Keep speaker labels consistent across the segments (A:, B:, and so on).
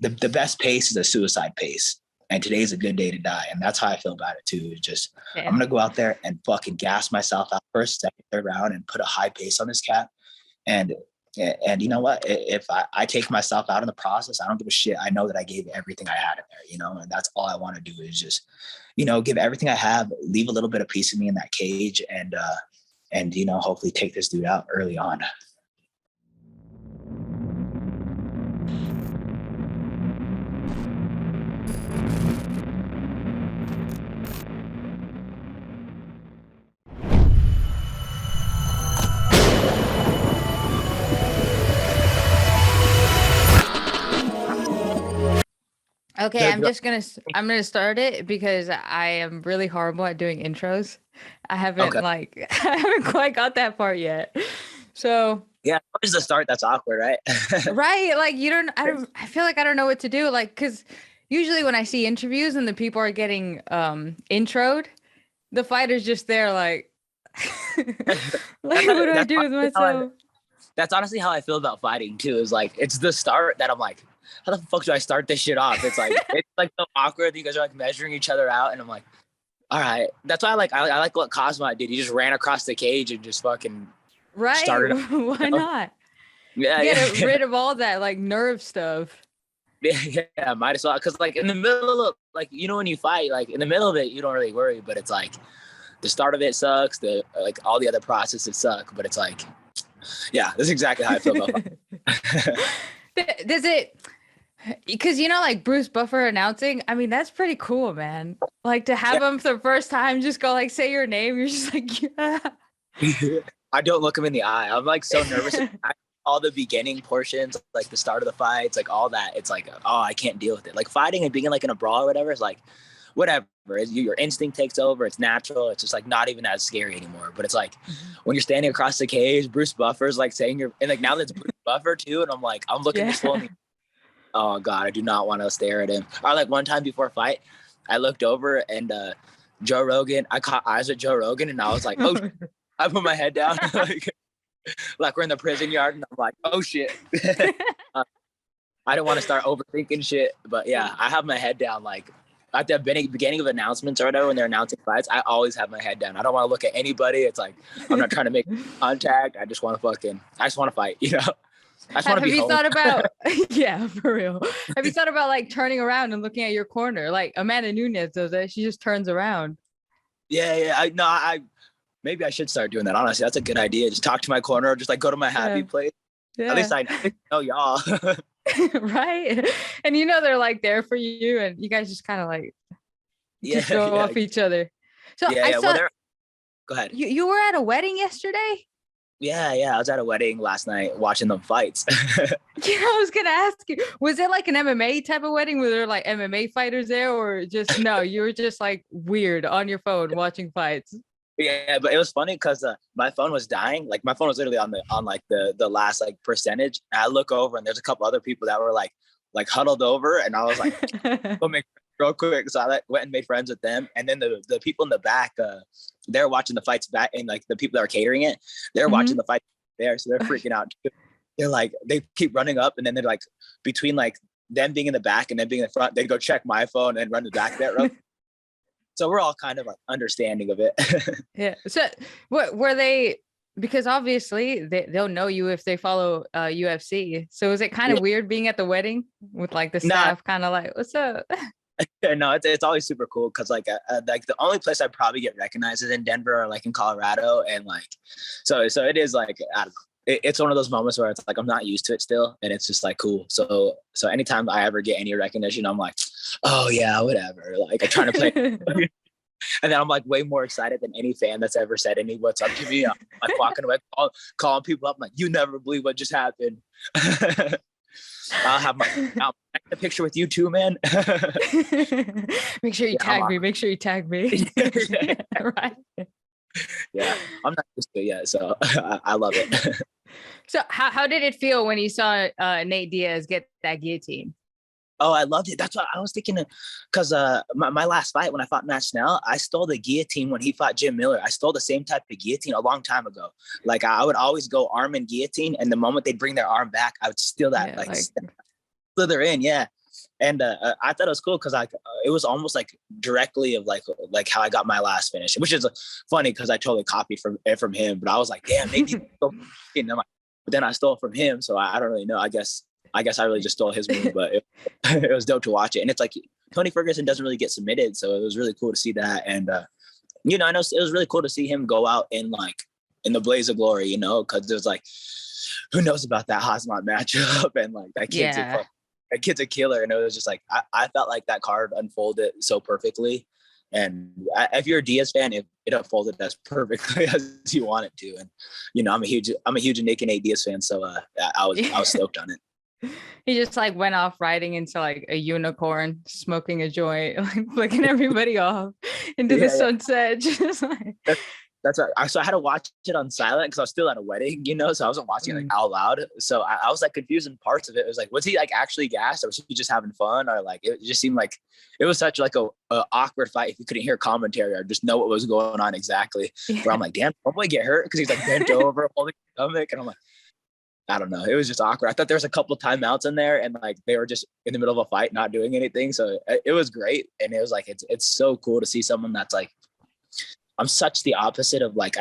A: the best pace is a suicide pace. And today's a good day to die. And that's how I feel about it too. It's just, I'm going to go out there and fucking gas myself out first, second, third round and put a high pace on this cat. And you know what, if I take myself out in the process, I don't give a shit. I know that I gave everything I had in there, you know, and that's all I want to do is just, you know, give everything I have, leave a little bit of piece of me in that cage and, you know, hopefully take this dude out early on.
B: Okay, I'm gonna start it because I am really horrible at doing intros. I haven't I haven't quite got that part yet. So
A: yeah, where's the start? That's awkward, right?
B: Right, like I feel like I don't know what to do, like, because usually when I see interviews and the people are getting introed, the fighter's just there like, what do I do with myself?
A: That's honestly how I feel about fighting too. Is like it's the start that I'm like, how the fuck do I start this shit off? It's like so awkward. You guys are like measuring each other out, and I'm like, all right. That's why I like what Cosmo did. He just ran across the cage and just fucking started.
B: Why not? Get rid of all that like nerve stuff.
A: Yeah, might as well. Because like in the middle of like, you know, when you fight, like in the middle of it, you don't really worry. But it's like the start of it sucks. The like all the other processes suck. But it's like, yeah, that's exactly how I feel about fighting.
B: Does it? Because, you know, like Bruce Buffer announcing, I mean, that's pretty cool, man. Like to have him for the first time, just go like, say your name. You're just like, yeah.
A: I don't look him in the eye. I'm like so nervous. All the beginning portions, like the start of the fights, like all that. It's like, oh, I can't deal with it. Like fighting and being like in a brawl or whatever is like, whatever. Your instinct takes over. It's natural. It's just like not even as scary anymore. But it's like when you're standing across the cage, Bruce Buffer's like saying and like now that's Bruce Buffer too. And I'm like, I'm looking this fool. Oh God, I do not want to stare at him. Or like one time before a fight, I looked over and Joe Rogan, I caught eyes with Joe Rogan and I was like, oh, I put my head down. like we're in the prison yard and I'm like, oh shit. I don't want to start overthinking shit. But yeah, I have my head down. Like at the beginning of announcements or whatever, when they're announcing fights, I always have my head down. I don't want to look at anybody. It's like, I'm not trying to make contact. I just want to fight, you know?
B: Have you thought about yeah, for real? Have you thought about like turning around and looking at your corner? Like Amanda Nunes does that. She just turns around.
A: Yeah. I maybe I should start doing that. Honestly, that's a good idea. Just talk to my corner, or just like go to my happy place. Yeah. At least I know y'all.
B: Right. And you know they're like there for you, and you guys just kind of like go off each other. So I saw.
A: Go ahead.
B: You were at a wedding yesterday?
A: Yeah. I was at a wedding last night watching them fights.
B: Yeah, I was gonna ask you, was it like an MMA type of wedding? Were there like MMA fighters there, or just no? You were just like weird on your phone watching fights.
A: Yeah, but it was funny because my phone was dying. Like my phone was literally on the last like percentage. And I look over and there's a couple other people that were like huddled over, and I was like, go make real quick. So I went and made friends with them. And then the people in the back, they're watching the fights back, and like the people that are catering it, they're watching the fight there. So they're freaking out too. They're like, they keep running up, and then they're like, between like them being in the back and them being in the front, they'd go check my phone and run to the back of that row. So we're all kind of like understanding of it.
B: Yeah. So what were they, because obviously they'll know you if they follow UFC. So is it kind of weird being at the wedding with like the staff kind of like, what's up?
A: No, it's always super cool because like the only place I probably get recognized is in Denver or like in Colorado, and like so it is like I don't know, it's one of those moments where it's like I'm not used to it still, and it's just like cool. So anytime I ever get any recognition, I'm like, oh yeah, whatever. Like I'm trying to play, and then I'm like way more excited than any fan that's ever said any what's up to me. I'm like walking away, calling people up, I'm like, you never believe what just happened. I'll have a picture with you too, man.
B: Make sure you tag me. Make sure you tag me. Right.
A: Yeah, I'm not used to it yet, so I love it.
B: So how did it feel when you saw Nate Diaz get that guillotine?
A: Oh, I loved it. That's what I was thinking of, because my last fight when I fought Matt Snell, I stole the guillotine when he fought Jim Miller. I stole the same type of guillotine a long time ago. Like I would always go arm and guillotine, and the moment they'd bring their arm back, I would steal that, slither in. Yeah. And I thought it was cool because it was almost like directly of like how I got my last finish, which is funny because I totally copied from him. But I was like, damn, maybe. But then I stole from him, so I don't really know. I guess I really just stole his move, but it was dope to watch it. And it's like Tony Ferguson doesn't really get submitted, so it was really cool to see that. And I know it was really cool to see him go out in the blaze of glory, because there's like, who knows about that Hasmat matchup, and like that kid's a killer. And it was just like, I felt like that card unfolded so perfectly. And if you're a Diaz fan, it unfolded as perfectly as you want it to. And, I'm a huge Nick and Nate Diaz fan. So I was stoked on it.
B: He just like went off riding into like a unicorn, smoking a joint, like flicking everybody off into the sunset. Just like...
A: That's right. So I had to watch it on silent because I was still at a wedding, so I wasn't watching it like out loud. So I was like confused in parts of it. It was like, was he like actually gassed, or was he just having fun, or like it just seemed like it was such like a awkward fight if you couldn't hear commentary or just know what was going on exactly. Yeah. Where I'm like, damn, probably get hurt because he's like bent over holding his stomach, and I'm like, I don't know. It was just awkward. I thought there was a couple timeouts in there, and like they were just in the middle of a fight, not doing anything. So it was great, and it was like it's so cool to see someone that's like. I'm such the opposite of like,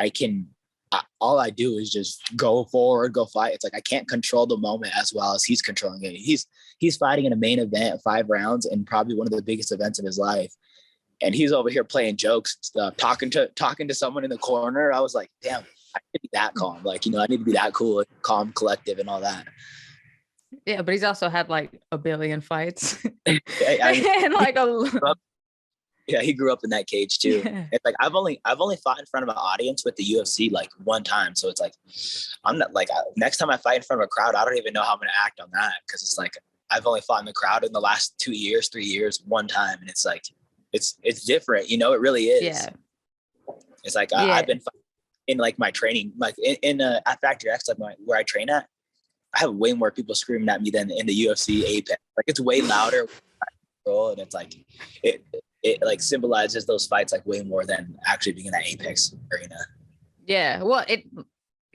A: all I do is just go forward, go fight. It's like, I can't control the moment as well as he's controlling it. He's fighting in a main event, 5 rounds, and probably one of the biggest events of his life. And he's over here playing jokes and stuff, talking to someone in the corner. I was like, damn, I need to be that calm. Like, I need to be that cool, calm, collective, and all that.
B: Yeah, but he's also had like a billion fights. And like
A: yeah, he grew up in that cage too. Yeah. It's like I've only fought in front of an audience with the UFC like one time, so it's like I'm not like next time I fight in front of a crowd, I don't even know how I'm gonna act on that, because it's like I've only fought in the crowd in the last 2 years, 3 years, one time, and it's like it's different, it really is. Yeah, it's like I've been in like my training, like in at Factory X, like where I train at. I have way more people screaming at me than in the UFC Apex. Like it's way louder, and it's like it like symbolizes those fights like way more than actually being in that Apex arena.
B: Yeah. Well, it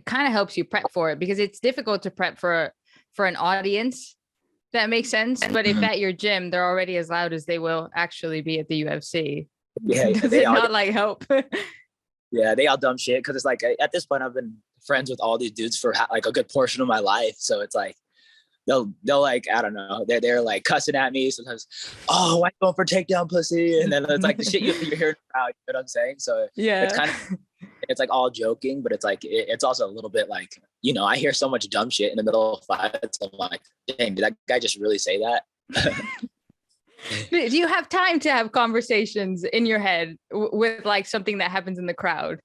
B: kind of helps you prep for it, because it's difficult to prep for an audience. That makes sense. But if at your gym, they're already as loud as they will actually be at the UFC. Yeah. Does it not like help?
A: Yeah. They all dumb shit. Cause it's like, at this point I've been friends with all these dudes for like a good portion of my life. So it's like, they'll like, I don't know, they're like cussing at me sometimes. Oh, why you going for takedown, pussy? And then it's like the shit you hear in the crowd, you know what I'm saying? So yeah, it's kind of, it's like all joking, but it's like it's also a little bit like, I hear so much dumb shit in the middle of fights. I'm like, dang, did that guy just really say that?
B: Do you have time to have conversations in your head with like something that happens in the crowd?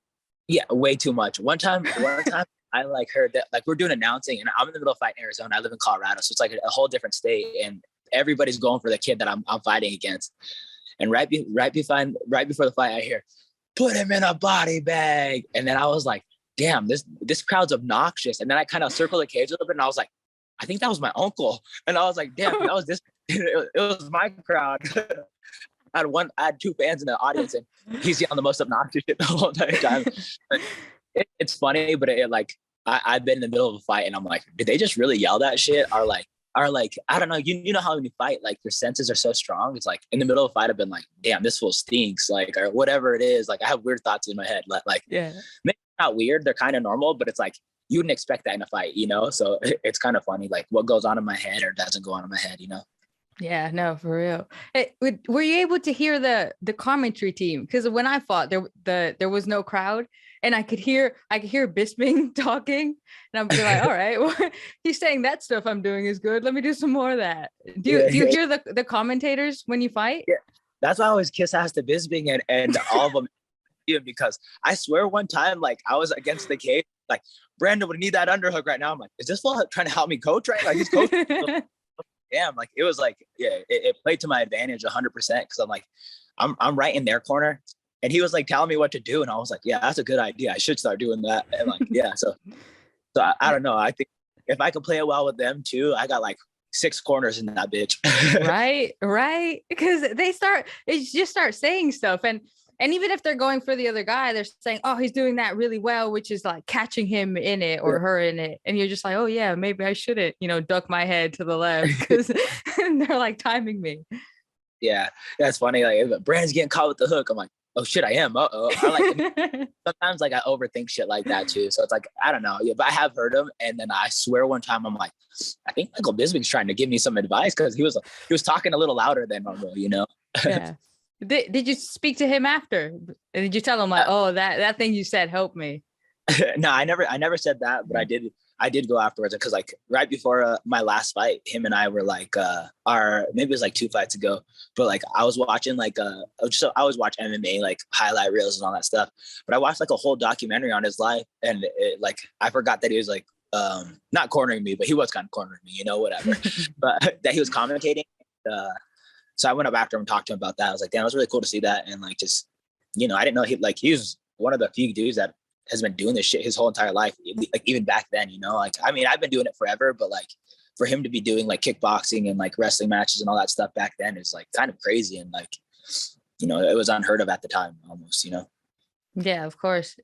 A: Yeah, way too much. One time I like heard that like we're doing announcing, and I'm in the middle of fighting in Arizona. I live in Colorado, so it's like a whole different state, and everybody's going for the kid that I'm fighting against. And right before the fight, I hear, "Put him in a body bag," and then I was like, "Damn, this crowd's obnoxious." And then I kind of circled the cage a little bit, and I was like, "I think that was my uncle," and I was like, "Damn, that was this." It was my crowd. I had 2 fans in the audience, and he's yelling the most obnoxious shit the whole entire time. It's funny, but it like I've been in the middle of a fight, and I'm like, did they just really yell that shit? Or like I don't know. You know how when you fight, like your senses are so strong. It's like in the middle of a fight, I've been like, damn, this fool stinks, like, or whatever it is. Like I have weird thoughts in my head. Like yeah, maybe not weird. They're kind of normal, but it's like you wouldn't expect that in a fight, So it's kind of funny, like what goes on in my head or doesn't go on in my head,
B: Yeah, no, for real. Hey, were you able to hear the commentary team? Because when I fought, there was no crowd, and I could hear Bisping talking, and I'm like, all right, well, he's saying that stuff I'm doing is good. Let me do some more of that. Do you hear the commentators when you fight?
A: Yeah, that's why I always kiss ass to Bisping and all of them, because I swear one time, like I was against the cage, like Brandon would need that underhook right now. I'm like, is this fool trying to help me coach? Right? Like he's coaching. Damn, like it was like, yeah, it played to my advantage 100%, because I'm like, I'm right in their corner, and he was like telling me what to do, and I was like, yeah, that's a good idea. I should start doing that. And like, yeah, so I don't know. I think if I could play it well with them too, I got like 6 corners in that bitch.
B: Right, because they just start saying stuff, and And even if they're going for the other guy, they're saying, oh, he's doing that really well, which is like catching him in it or her in it. And you're just like, oh yeah, maybe I shouldn't, duck my head to the left because they're like timing me.
A: Yeah, that's funny. Like Brandon's getting caught with the hook. I'm like, oh shit, I am. Uh-oh. Sometimes like I overthink shit like that too. So it's like, I don't know. Yeah, but I have heard him. And then I swear one time I'm like, I think Michael Bisping's trying to give me some advice because he was talking a little louder than normal,
B: Yeah. Did you speak to him after? Did you tell him like, oh, that thing you said helped me?
A: No, I never said that, but I did go afterwards because like right before my last fight, him and I were like maybe it was like 2 fights ago, but like I was watching like I always watch MMA like highlight reels and all that stuff, but I watched like a whole documentary on his life, and like I forgot that he was like not cornering me, but he was kind of cornering me, whatever, but that he was commentating. So I went up after him and talked to him about that. I was like, damn, it was really cool to see that, and like just I didn't know he was one of the few dudes that has been doing this shit his whole entire life. Like even back then, like, I mean, I've been doing it forever, but like for him to be doing like kickboxing and like wrestling matches and all that stuff back then is like kind of crazy. And like, it was unheard of at the time almost,
B: Yeah, of course.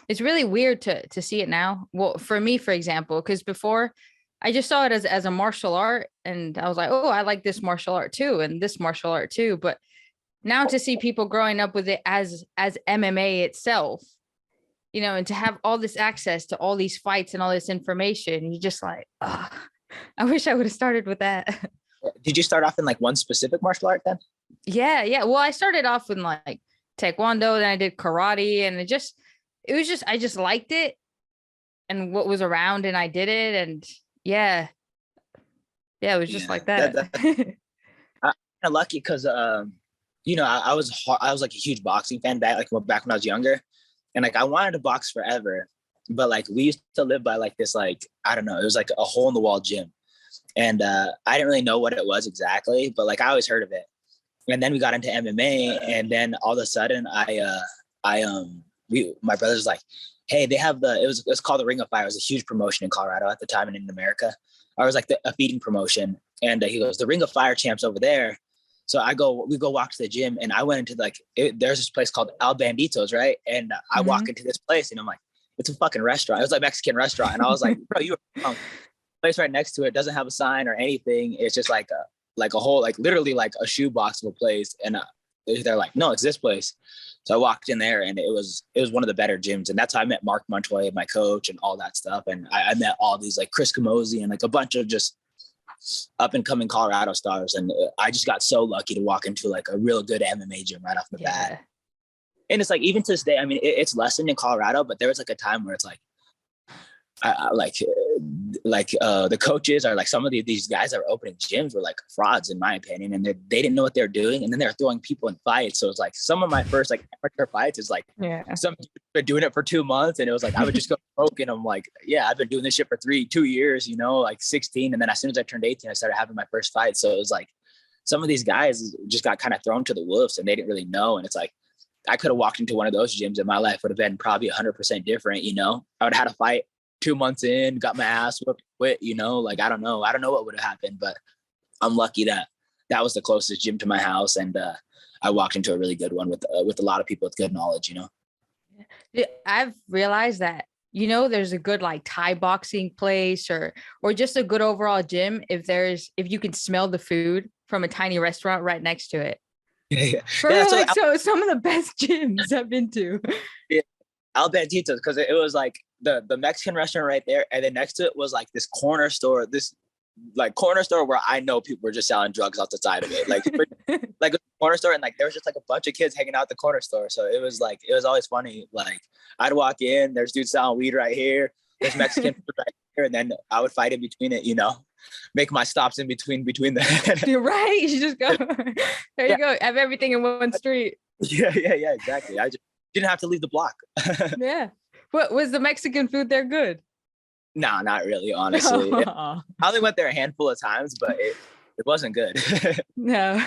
B: It's really weird to see it now. Well, for me, for example, because before I just saw it as a martial art, and I was like, oh, I like this martial art too, and this martial art too. But now to see people growing up with it as MMA itself, and to have all this access to all these fights and all this information, you're just like, oh, I wish I would have started with that.
A: Did you start off in like one specific martial art then?
B: Yeah. Well, I started off with like Taekwondo, then I did karate, and I just liked it and what was around, and I did it. And yeah, it was just like that.
A: I'm lucky because, I was like a huge boxing fan back when I was younger. And like, I wanted to box forever, but like, we used to live by like this, like, I don't know, it was like a hole in the wall gym. And I didn't really know what it was exactly, but like, I always heard of it. And then we got into MMA, and then all of a sudden my brother's was like, hey, they have it was called the Ring of Fire. It was a huge promotion in Colorado at the time and in America. I was like a feeding promotion. And he goes, the Ring of Fire champs over there. So we go walk to the gym, and I went into there's this place called El Banditos, right? And I walk into this place, and I'm like, it's a fucking restaurant. It was like a Mexican restaurant. And I was like, bro, you were wrong. The place right next to it doesn't have a sign or anything. It's just like a whole, like literally like a shoebox of a place. And they're like, no, it's this place. So I walked in there, and it was one of the better gyms. And that's how I met Mark Montoya, my coach, and all that stuff. And I met all these like Chris Camozzi and like a bunch of just up and coming Colorado stars. And I just got so lucky to walk into like a real good MMA gym right off the bat. And it's like, even to this day, I mean, it's lessened in Colorado, but there was like a time where it's like, the coaches are like, some of these guys that were opening gyms were like frauds in my opinion, and they didn't know what they're doing, and then they're throwing people in fights. So it's like some of my first like amateur fights is like some people been doing it for 2 months, and it was like I would just go poke, and I'm like, yeah, I've been doing this shit for 2 years, like 16, and then as soon as I turned 18, I started having my first fight. So it was like some of these guys just got kind of thrown to the wolves, and they didn't really know. And it's like I could have walked into one of those gyms, and my life would have been probably 100% different. I would have had a fight 2 months in, got my ass whooped, quit, like, I don't know what would have happened, but I'm lucky that was the closest gym to my house. And I walked into a really good one with a lot of people with good knowledge,
B: I've realized that, there's a good like Thai boxing place or just a good overall gym if you can smell the food from a tiny restaurant right next to it. So some of the best gyms I've been to.
A: Yeah. El Banditos, because it was like the Mexican restaurant right there, and then next to it was like this corner store where I know people were just selling drugs off the side of it, like a corner store, and like there was just like a bunch of kids hanging out at the corner store. So it was always funny. Like I'd walk in, there's dudes selling weed right here, there's Mexican food right here, and then I would fight in between it, make my stops in between the.
B: You're right. You just go there. You go. Have everything in one street.
A: Yeah, exactly. I just didn't have to leave the block.
B: Yeah. What was the Mexican food there good?
A: No, not really, honestly. I only went there a handful of times, but it wasn't good.
B: No.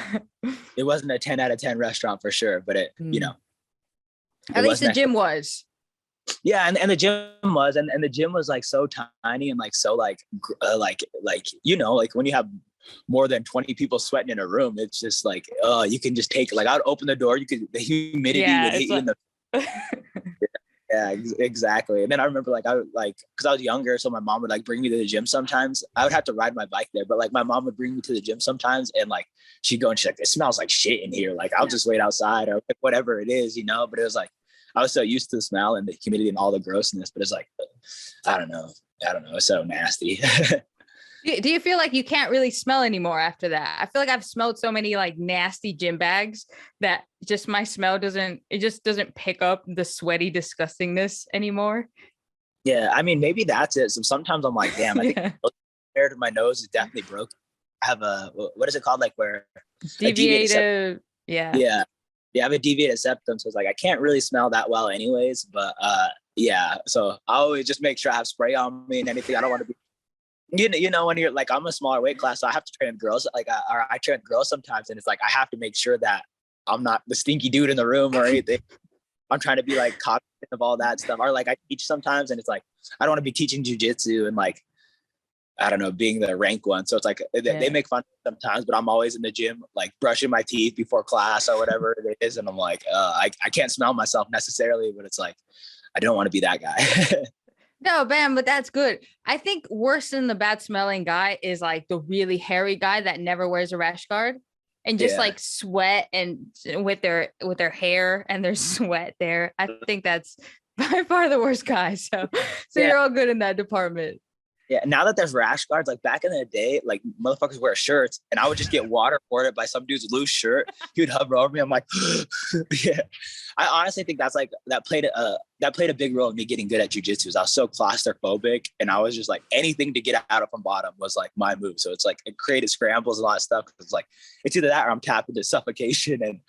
A: It wasn't a 10 out of 10 restaurant for sure, but at
B: least the gym was.
A: Yeah, and the gym was, and the gym was like so tiny and like so like when you have more than 20 people sweating in a room. It's just like, you can just take, like, I would open the door, the humidity would hit you in the. Yeah, exactly. And then I remember, like, because I was younger, so my mom would like bring me to the gym sometimes. I would have to ride my bike there, but like my mom would bring me to the gym sometimes, and like she'd go and she's like, "It smells like shit in here." Like, I'll just wait outside or whatever it is, But it was like I was so used to the smell and the humidity and all the grossness, but it's like, I don't know, it's so nasty.
B: Do you feel like you can't really smell anymore after that? I feel like I've smelled so many like nasty gym bags that just my smell doesn't pick up the sweaty disgustingness anymore.
A: Yeah, I mean, maybe that's it. So sometimes I'm like, damn, I think my nose is definitely broken. I have what is it called? Like where
B: deviated.
A: Yeah. I have a deviated septum. So it's like, I can't really smell that well anyways, but yeah. So I always just make sure I have spray on me and anything. I don't want to be, when you're like, I'm a smaller weight class, so I have to train girls. Like, I train girls sometimes, and it's like I have to make sure that I'm not the stinky dude in the room or anything. I'm trying to be like cognizant of all that stuff. Or like I teach sometimes, and it's like I don't want to be teaching jujitsu and like, I don't know, being the rank one. So it's like they make fun sometimes, but I'm always in the gym, like brushing my teeth before class or whatever it is, and I'm like, I can't smell myself necessarily, but it's like I don't want to be that guy.
B: No, Bam, but that's good. I think worse than the bad smelling guy is like the really hairy guy that never wears a rash guard and just like sweat and with their hair and their sweat there. I think that's by far the worst guy. So you're all good in that department.
A: Yeah, now that there's rash guards, like back in the day, like motherfuckers wear shirts, and I would just get waterboarded by some dude's loose shirt. He would hover over me. I'm like, yeah. I honestly think that's like that played a big role in me getting good at jujitsu. I was so claustrophobic, and I was just like anything to get out of from bottom was like my move. So it's like it created scrambles and a lot of stuff. It's like it's either that or I'm tapped into suffocation and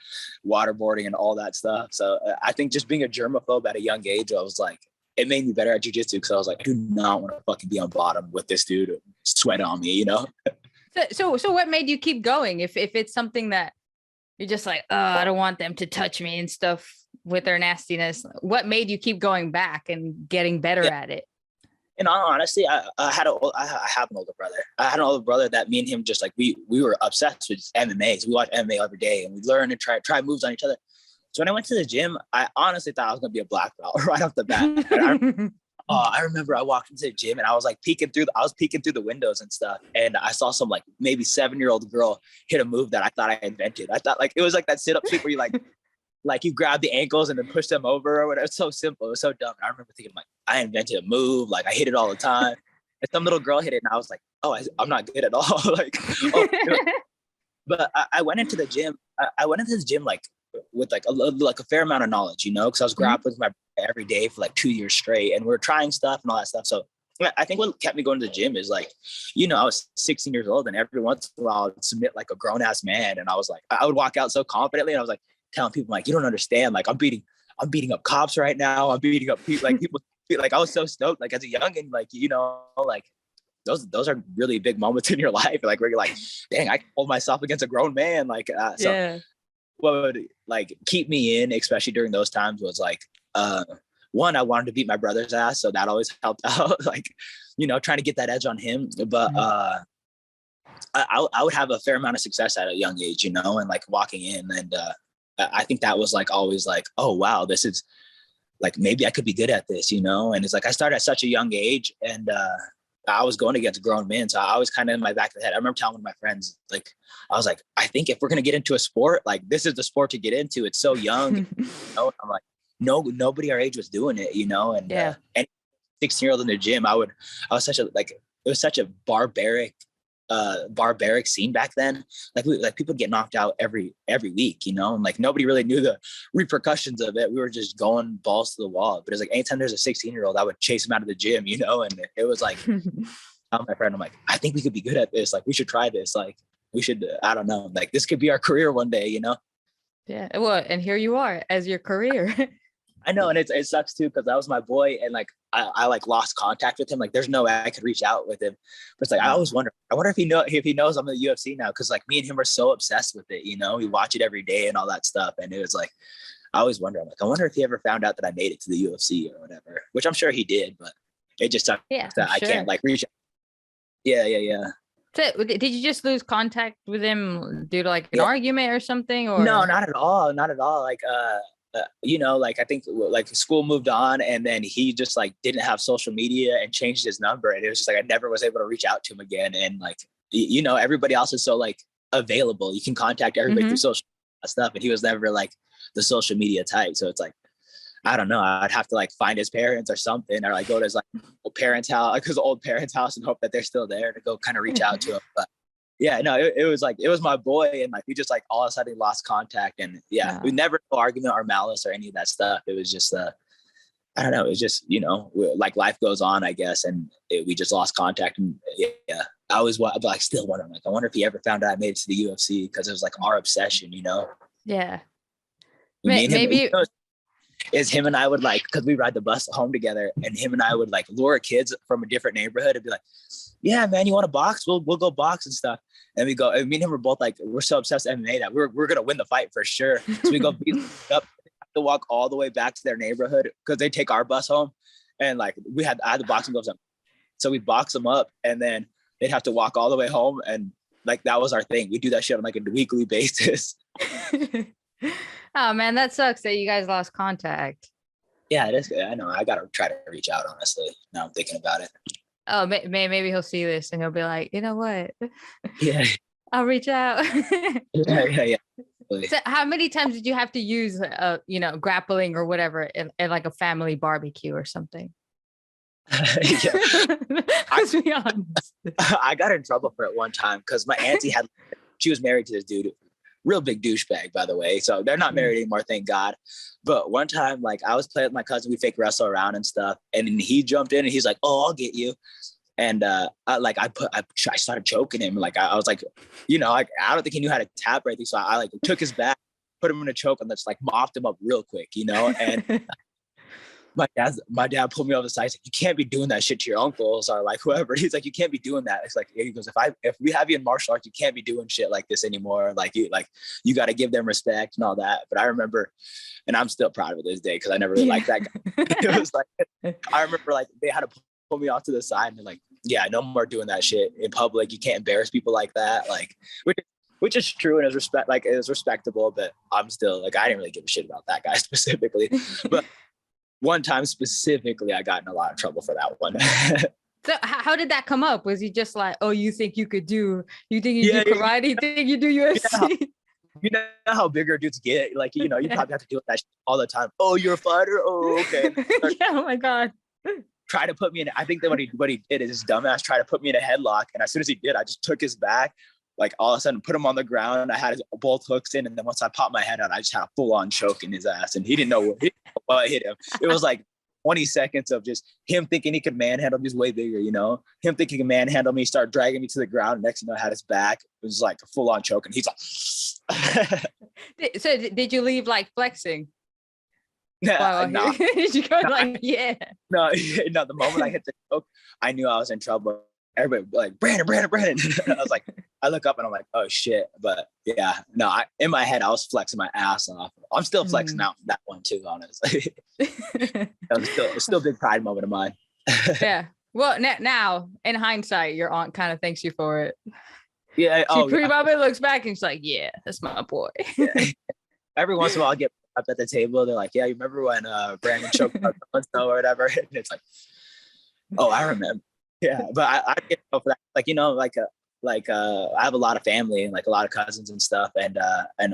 A: waterboarding and all that stuff. So I think just being a germaphobe at a young age, I was like, it made me better at jujitsu because I was like, I do not want to fucking be on bottom with this dude sweat on me,
B: So what made you keep going? If it's something that you're just like, oh, I don't want them to touch me and stuff with their nastiness. What made you keep going back and getting better at it?
A: And honestly, I have an older brother. I had an older brother that me and him just like we were obsessed with MMA. So we watch MMA every day and we learn and try moves on each other. So when I went to the gym, I honestly thought I was going to be a black belt right off the bat. I remember I walked into the gym and I was like peeking through the windows and stuff. And I saw some like maybe 7-year-old girl hit a move that I thought I invented. I thought like, it was like that sit up sweep where you like you grab the ankles and then push them over or whatever. It's so simple. It was so dumb. And I remember thinking like, I invented a move. Like I hit it all the time. And some little girl hit it and I was like, oh, I'm not good at all. Like, but I went into the gym. I went into the gym like with like a fair amount of knowledge, because I was grappling with my every day for like 2 years straight, and we are trying stuff and all that stuff. So I think what kept me going to the gym is like, I was 16 years old, and every once in a while I would submit like a grown ass man, and I was like, I would walk out so confidently, and I was like telling people like, you don't understand, like I'm beating up cops right now. I'm beating up people, like people, like I was so stoked, like as a youngin, like like those are really big moments in your life, like where you're like, dang, I can hold myself against a grown man, like so. What would like keep me in, especially during those times, was like one, I wanted to beat my brother's ass, so that always helped out, like trying to get that edge on him. But I would have a fair amount of success at a young age, and like walking in, and I think that was like always like, oh wow, this is like maybe I could be good at this, and it's like I started at such a young age, and I was going against grown men. So I was kind of in my back of the head. I remember telling one of my friends, like, I was like, I think if we're going to get into a sport, like this is the sport to get into. It's so young. I'm like, nobody our age was doing it, and 16-year-old in the gym, I was such a, like, it was such a barbaric scene back then. Like people get knocked out every week, and like nobody really knew the repercussions of it. We were just going balls to the wall. But it's like anytime there's a 16-year-old, I would chase him out of the gym, and it was like, I'm my friend, I'm like, I think we could be good at this. Like we should try this. Like we should, I don't know, like this could be our career one day,
B: Yeah. Well, and here you are as your career.
A: I know, and it sucks too, because that was my boy, and like I like lost contact with him. Like there's no way I could reach out with him. But it's like I always wonder if he knows I'm in the UFC now, because like me and him are so obsessed with it. We watch it every day and all that stuff. And it was like I always wonder. I'm like, I wonder if he ever found out that I made it to the UFC or whatever. Which I'm sure he did, but it just sucks that I can't like reach out. Yeah.
B: So did you just lose contact with him due to like an
A: Yeah.
B: argument or something? Or
A: No, not at all. Not at all. Like, like I think like school moved on, and then he just like didn't have social media and changed his number, and it was just like I never was able to reach out to him again. And like, everybody else is so like available. You can contact everybody through social stuff, and he was never like the social media type. So it's like, I don't know. I'd have to like find his parents or something, or like go to his like old parents' house, and hope that they're still there to go kind of reach out to him. But yeah, no, it was my boy, and like we just like all of a sudden lost contact, and we never no argument or malice or any of that stuff. It was just I don't know. It was just like life goes on, I guess, and we just lost contact. And yeah, I was like still wondering, like I wonder if he ever found out I made it to the UFC, because it was like our obsession,
B: Yeah,
A: maybe. Is him and I would like, because we ride the bus home together, and him and I would like lure kids from a different neighborhood and be like, yeah, man, you want to box? We'll go box and stuff. And we go, and me and him were both like, we're so obsessed with MMA that we're going to win the fight for sure. So we go beat them up, to walk all the way back to their neighborhood, because they take our bus home. And like I had the boxing gloves on. So we box them up, and then they'd have to walk all the way home. And like, that was our thing. We do that shit on like a weekly basis.
B: Oh man, that sucks that you guys lost contact.
A: Yeah, it is. I know. I gotta try to reach out, honestly. Now I'm thinking about it.
B: Oh, maybe he'll see this and he'll be like, you know what?
A: Yeah,
B: I'll reach out.
A: yeah.
B: So how many times did you have to use, grappling or whatever in like a family barbecue or something? Let's be honest.
A: I got in trouble for it one time because my auntie she was married to this dude. Real big douchebag, by the way. So they're not married anymore, thank God. But one time, like I was playing with my cousin, we fake wrestle around and stuff. And then he jumped in and he's like, "Oh, I'll get you." And I started choking him. Like I was like, I don't think he knew how to tap or anything. So I like took his back, put him in a choke, and just like mopped him up real quick, And my dad pulled me over the side. He's like, "You can't be doing that shit to your uncles or like whoever." He's like, "You can't be doing that." It's like, he goes, if we have you in martial arts, you can't be doing shit like this anymore. Like you got to give them respect and all that. But I remember, and I'm still proud of it this day, because I never really liked that guy. It was like, I remember like they had to pull me off to the side and they're like, "Yeah, no more doing that shit in public. You can't embarrass people like that." Like, which is true, and it was respectable. But I'm still like, I didn't really give a shit about that guy specifically. But one time specifically, I got in a lot of trouble for that one.
B: So how did that come up? Was he just like, "Oh, you think you do karate? You think you do UFC?"
A: You know how bigger dudes get. Like, you probably have to deal with that shit all the time. "Oh, you're a fighter? Oh, okay."
B: Yeah, oh my God.
A: Try to put me in. I think that what he did is his dumbass tried to put me in a headlock. And as soon as he did, I just took his back, like all of a sudden put him on the ground. I had both hooks in. And then once I popped my head out, I just had a full on choke in his ass. And he didn't know what hit him. It was like 20 seconds of just him thinking he could manhandle me. He's way bigger, him thinking he could manhandle me, start dragging me to the ground. Next thing I had his back. It was like a full on choke. And he's like,
B: So did you leave like flexing?
A: No.
B: Did you go like, yeah?
A: No. The moment I hit the choke, I knew I was in trouble. Everybody like, "Brandon." I was like, I look up and I'm like, oh shit. But yeah, no, in my head, I was flexing my ass off. I'm still flexing out that one too, honestly. It's still a big pride moment of mine.
B: Yeah. Well, now in hindsight, your aunt kind of thanks you for it.
A: Yeah.
B: She probably looks back and she's like, "Yeah, that's my boy."
A: Yeah. Every once in a while, I'll get up at the table. They're like, "Yeah, you remember when Brandon choked out so or whatever?" And it's like, "Oh, I remember." Yeah, but I get for that. Like, I have a lot of family and like a lot of cousins and stuff, and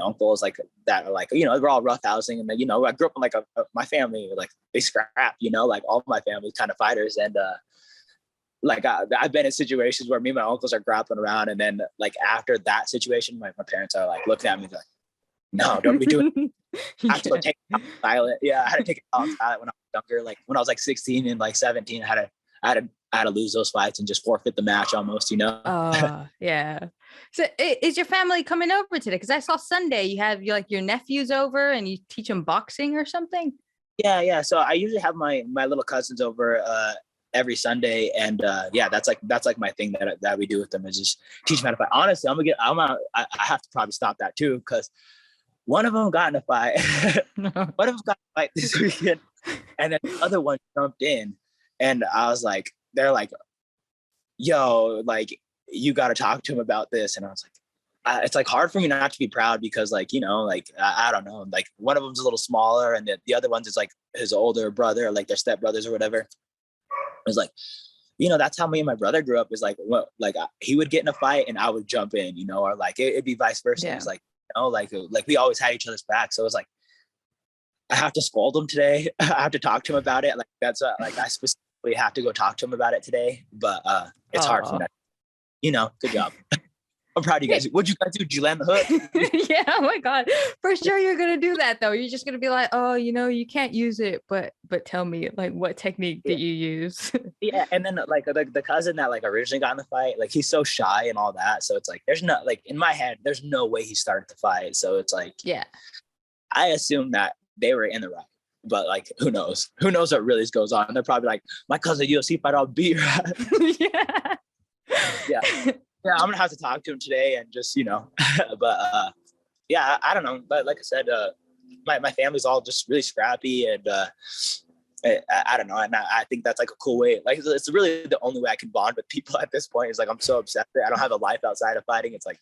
A: uncles like that are like, we're all roughhousing, and I grew up in like my family, like they scrap, like all my family's kind of fighters, and like I've been in situations where me and my uncles are grappling around, and then like after that situation, my parents are like looking at me like, "No, don't be doing it." I have to take it silent. Yeah, I had to take it silent when I was younger. Like when I was like 16 and like 17, I had to lose those fights and just forfeit the match almost,
B: Oh, yeah. So is your family coming over today? Because I saw Sunday you have your nephews over and you teach them boxing or something.
A: Yeah. So I usually have my little cousins over every Sunday, and that's like my thing that we do with them, is just teach them how to fight. Honestly, I have to probably stop that too, because one of them got in a fight. One of them got in a fight this weekend, and then the other one jumped in, and I was like, they're like, "Yo, like you got to talk to him about this. And I was like, it's like hard for me not to be proud because like, like, I don't know, like one of them's a little smaller and the other one's is like his older brother, like their stepbrothers or whatever. It was like, that's how me and my brother grew up, is like, well, like he would get in a fight and I would jump in, or like it'd be vice versa. Yeah. It was like, like we always had each other's back. So it was like, I have to scold him today. I have to talk to him about it. Like that's like I specifically have to go talk to him about it today. But it's hard for me. Good job. I'm proud of you guys. What'd you guys do? Did you land the hook?
B: Yeah. Oh my God. For sure you're gonna do that though. You're just gonna be like, oh, you can't use it, but tell me like what technique did you use?
A: Yeah. And then like the cousin that like originally got in the fight, like he's so shy and all that. So it's like there's no like in my head, there's no way he started the fight. So it's like, yeah, I assume that they were in the right. But like who knows? Who knows what really goes on? They're probably like, my cousin UFC fight, I'll beat her. Yeah. Yeah. Yeah, I'm gonna have to talk to him today and just, but yeah, I don't know. But like I said, my family's all just really scrappy and I don't know. And I think that's like a cool way. Like it's really the only way I can bond with people at this point is like, I'm so obsessed. I don't have a life outside of fighting. It's like,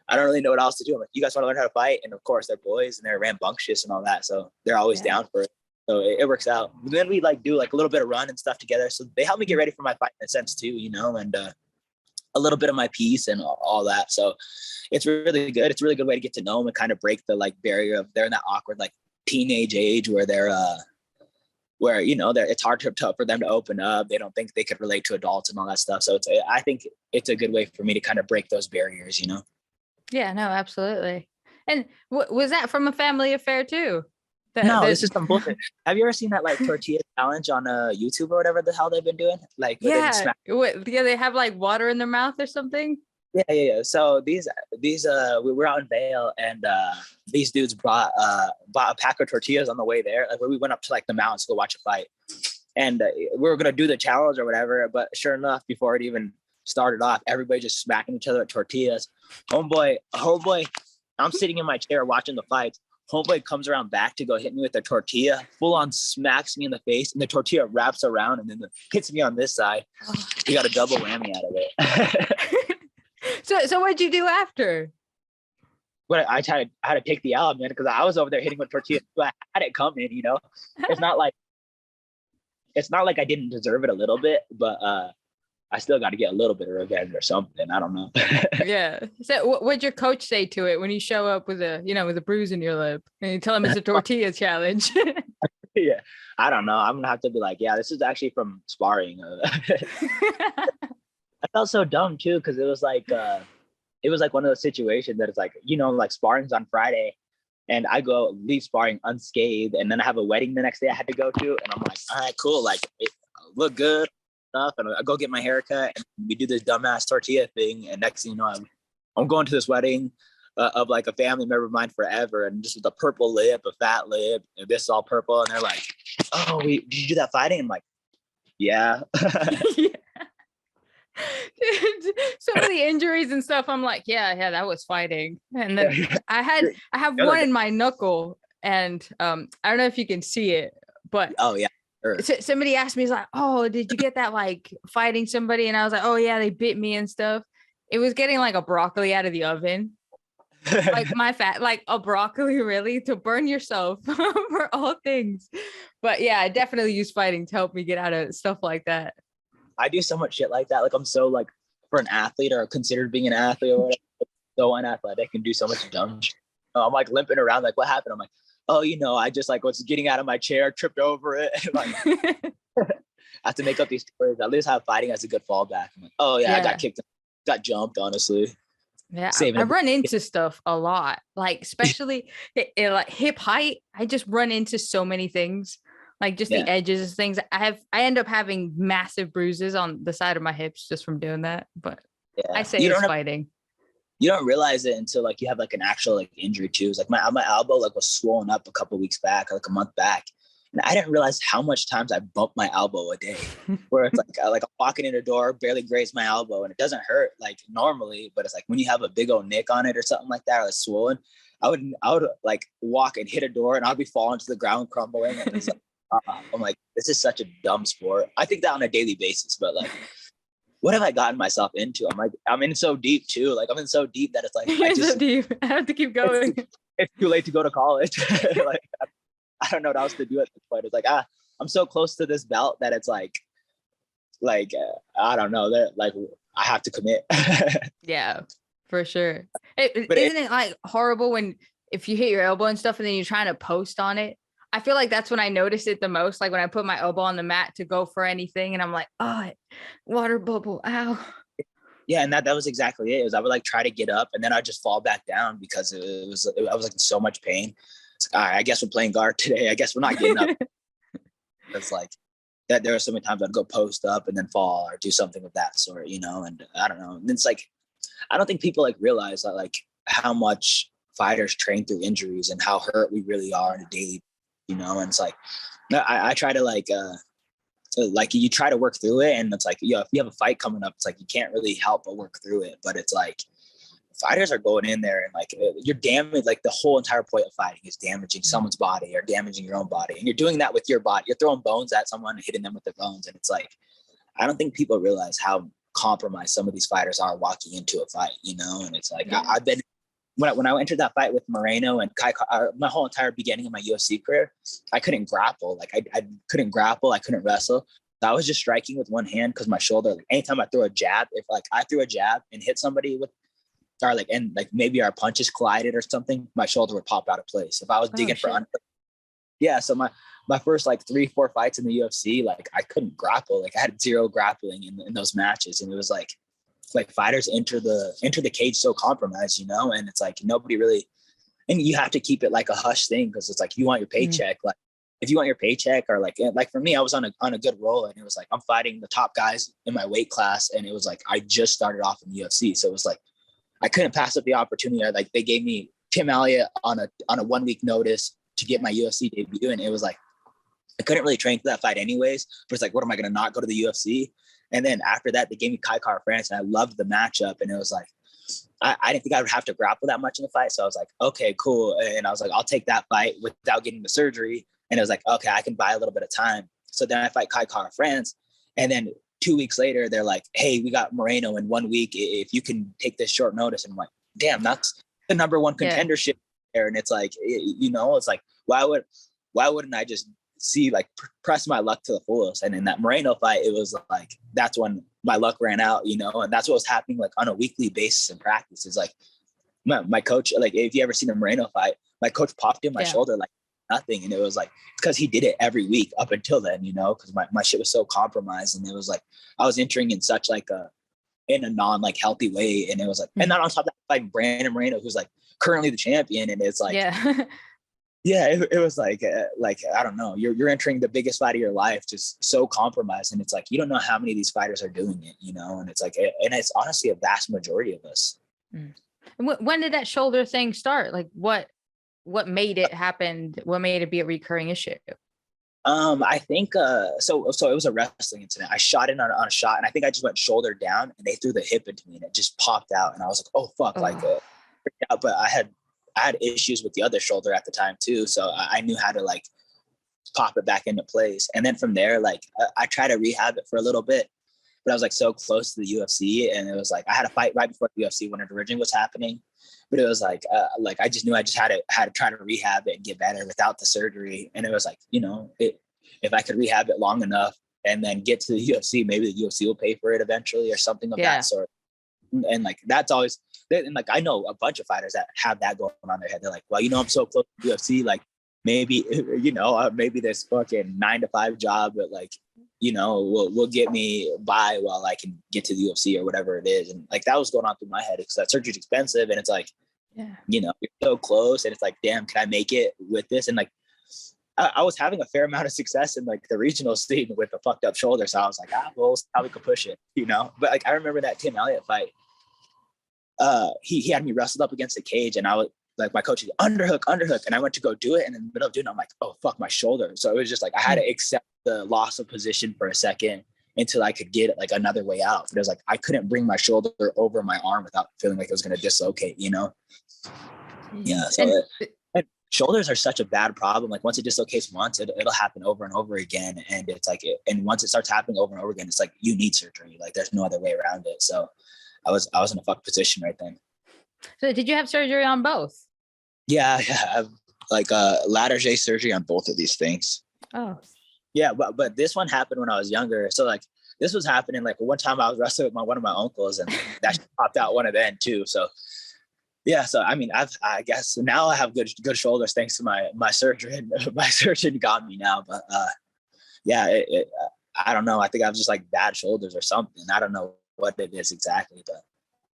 A: I don't really know what else to do. I'm like, you guys want to learn how to fight? And of course they're boys and they're rambunctious and all that. So they're always down for it. So it works out. And then we like do like a little bit of run and stuff together. So they help me get ready for my fight in a sense too, and a little bit of my piece and all that. So it's really good. It's a really good way to get to know them and kind of break the like barrier of they're in that awkward like teenage age where they're it's hard for them to open up. They don't think they could relate to adults and all that stuff. So I think it's a good way for me to kind of break those barriers,
B: Yeah, no, absolutely. And was that from a family affair too?
A: No, this is some bullshit. Have you ever seen that like tortilla challenge on YouTube or whatever the hell they've been doing? Like,
B: they have like water in their mouth or something.
A: Yeah. So these we were out in Vail and these dudes bought a pack of tortillas on the way there. Like we went up to like the mountains to go watch a fight, and we were gonna do the challenge or whatever. But sure enough, before it even started off, everybody just smacking each other with tortillas. Homeboy, I'm sitting in my chair watching the fights. Homeboy comes around back to go hit me with the tortilla, full on smacks me in the face, and the tortilla wraps around and then hits me on this side. We got a double whammy out of it.
B: So what'd you do after?
A: But I had to take the L, man, because I was over there hitting with tortilla. So I had it coming, It's not like I didn't deserve it a little bit, but I still got to get a little bit of revenge or something. I don't know.
B: Yeah. So what'd your coach say to it when you show up with a bruise in your lip and you tell him it's a tortilla challenge?
A: Yeah. I don't know. I'm going to have to be like, yeah, this is actually from sparring. I felt so dumb too. Cause it was like one of those situations that it's like, like sparring's on Friday and I leave sparring unscathed. And then I have a wedding the next day I had to go to. And I'm like, all right, cool. Like it look good. And I go get my haircut and we do this dumbass tortilla thing. And next thing you know, I'm going to this wedding of like a family member of mine forever. And just with a purple lip, a fat lip, and this is all purple. And they're like, oh, did you do that fighting? I'm like, yeah.
B: Yeah. Some of the injuries and stuff, I'm like, yeah, that was fighting. And then I have one in my knuckle and I don't know if you can see it, but
A: oh yeah.
B: Somebody asked me, he's like, oh, did you get that like fighting somebody? And I was like, oh yeah, they bit me and stuff. It was getting like a broccoli out of the oven. Like my fat, like a broccoli, really, to burn yourself for all things. But yeah, I definitely use fighting to help me get out of stuff like that.
A: I do so much shit like that. Like I'm so like for an athlete or considered being an athlete or whatever, so unathletic and do so much dumb shit. I'm like limping around, like what happened? I'm like, oh, I just like was getting out of my chair, tripped over it. Like, I have to make up these stories. At least have fighting as a good fallback. I'm like, oh yeah, I got kicked, got jumped, honestly.
B: Yeah, I run into stuff a lot, like especially in like hip height. I just run into so many things, like just the edges of things. I end up having massive bruises on the side of my hips just from doing that. But I say it's fighting.
A: You don't realize it until like you have like an actual like injury too. It's like my elbow like was swollen up a couple weeks back, like a month back. And I didn't realize how much times I bump my elbow a day where it's like I'm walking in a door, barely graze my elbow and it doesn't hurt like normally, but it's like when you have a big old nick on it or something like that, or it's swollen, I would like walk and hit a door and I'll be falling to the ground crumbling. And it's like, I'm like, this is such a dumb sport. I think that on a daily basis, but like what have I gotten myself into? I'm like, I'm in so deep too. Like I'm in so deep that it's like,
B: So deep. I have to keep going.
A: It's too late to go to college. Like, I don't know what else to do at this point. It's like, I'm so close to this belt that it's like, I don't know, that like I have to commit.
B: Yeah, for sure. Isn't it like horrible when if you hit your elbow and stuff and then you're trying to post on it? I feel like that's when I notice it the most. Like when I put my elbow on the mat to go for anything and I'm like, oh, water bubble, ow.
A: Yeah, and that was exactly it. I would like try to get up and then I'd just fall back down because I was like in so much pain. It's like, all right, I guess we're playing guard today. I guess we're not getting up. It's like that there are so many times I'd go post up and then fall or do something of that sort, you know, and I don't know. And it's like, I don't think people like realize that like how much fighters train through injuries and how hurt we really are on a daily, you know, and it's like, I try to like you try to work through it. And it's like, if you have a fight coming up, it's like, you can't really help but work through it. But it's like, fighters are going in there and like you're damaged. Like the whole entire point of fighting is damaging someone's body or damaging your own body. And you're doing that with your body. You're throwing bones at someone and hitting them with their bones. And it's like, I don't think people realize how compromised some of these fighters are walking into a fight, you know? And it's like, I've been, when I entered that fight with Moreno and Kai, my whole entire beginning of my UFC career, I couldn't grapple. Like I couldn't grapple. I couldn't wrestle. So I was just striking with one hand because my shoulder, like anytime I throw a jab, if like I threw a jab and hit somebody with, or like, and like maybe our punches collided or something, my shoulder would pop out of place. If I was digging for under, so my first like 3-4 fights in the UFC, like I couldn't grapple. Like I had zero grappling in those matches. And it was like fighters enter the cage so compromised, you know, and it's like nobody really, and you have to keep it like a hush thing because it's like you want your paycheck. Like if you want your paycheck or like for me, I was on a good roll and it was like I'm fighting the top guys in my weight class and it was like I just started off in the UFC, so it was like I couldn't pass up the opportunity. Like they gave me Tim Elliott on a 1 week notice to get my UFC debut. And it was like, I couldn't really train for that fight anyways, but it's like, what am I going to not go to the UFC? And then after that, they gave me Kai Kara France and I loved the matchup. And it was like, I didn't think I would have to grapple that much in the fight. So I was like, okay, cool. And I was like, I'll take that fight without getting the surgery. And it was like, okay, I can buy a little bit of time. So then I fight Kai Kara France. And then 2 weeks later, they're like, hey, we got Moreno in 1 week. If you can take this short notice. And I'm like, damn, that's the number one contendership there. And it's like, you know, it's like, why wouldn't I just press my luck to the fullest? And in that Moreno fight, it was like, that's when my luck ran out, you know, and that's what was happening like on a weekly basis in practice. It's like my coach, like if you ever seen a Moreno fight, my coach popped in my shoulder like nothing. And it was like, because he did it every week up until then, you know, because my shit was so compromised. And it was like, I was entering in such like in a non like healthy way. And it was like, and then on top of that, like Brandon Moreno, who's like currently the champion. And it's like, it was like, I don't know, you're entering the biggest fight of your life, just so compromised. And it's like, you don't know how many of these fighters are doing it, you know? And it's like, and it's honestly a vast majority of us.
B: And when did that shoulder thing start? Like what made it happen? What made it be a recurring issue?
A: I think, so it was a wrestling incident. I shot in on a shot and I think I just went shoulder down and they threw the hip into me and it just popped out. And I was like, oh fuck, but I had issues with the other shoulder at the time too. So I knew how to like pop it back into place. And then from there, like I tried to rehab it for a little bit, but I was like so close to the UFC. And it was like, I had a fight right before the UFC when it originally was happening. But it was like I just knew I just had to try to rehab it and get better without the surgery. And it was like, you know, if I could rehab it long enough and then get to the UFC, maybe the UFC will pay for it eventually or something of that sort. And like, that's always, and like, I know a bunch of fighters that have that going on in their head. They're like, well, you know, I'm so close to UFC. Like maybe, you know, maybe this fucking 9-to-5 job, but like, you know, will get me by while I can get to the UFC or whatever it is. And like, that was going on through my head because that surgery's expensive. And it's like, you know, you're so close and it's like, damn, can I make it with this? And like, I was having a fair amount of success in like the regional scene with a fucked up shoulder. So I was like, we'll see how we could push it, you know? But like, I remember that Tim Elliott fight. He had me wrestled up against the cage and I was like, my coach, underhook. And I went to go do it. And in the middle of doing it, I'm like, oh, fuck my shoulder. So it was just like, I had to accept the loss of position for a second until I could get like another way out. But it was like, I couldn't bring my shoulder over my arm without feeling like it was going to dislocate, you know? Yeah. So shoulders are such a bad problem. Like once it dislocates once, it'll happen over and over again. And it's like, and once it starts happening over and over again, it's like, you need surgery. Like there's no other way around it. So I was in a fucked position right then.
B: So did you have surgery on both?
A: Yeah. I have like ladder J surgery on both of these things.
B: Oh.
A: Yeah. But this one happened when I was younger. So like this was happening like one time I was wrestling with one of my uncles and that popped out one of them too. So yeah, so I mean, I guess now I have good shoulders thanks to my surgeon. My surgeon got me now, but yeah, I don't know. I think I have just like bad shoulders or something. I don't know what it is exactly, but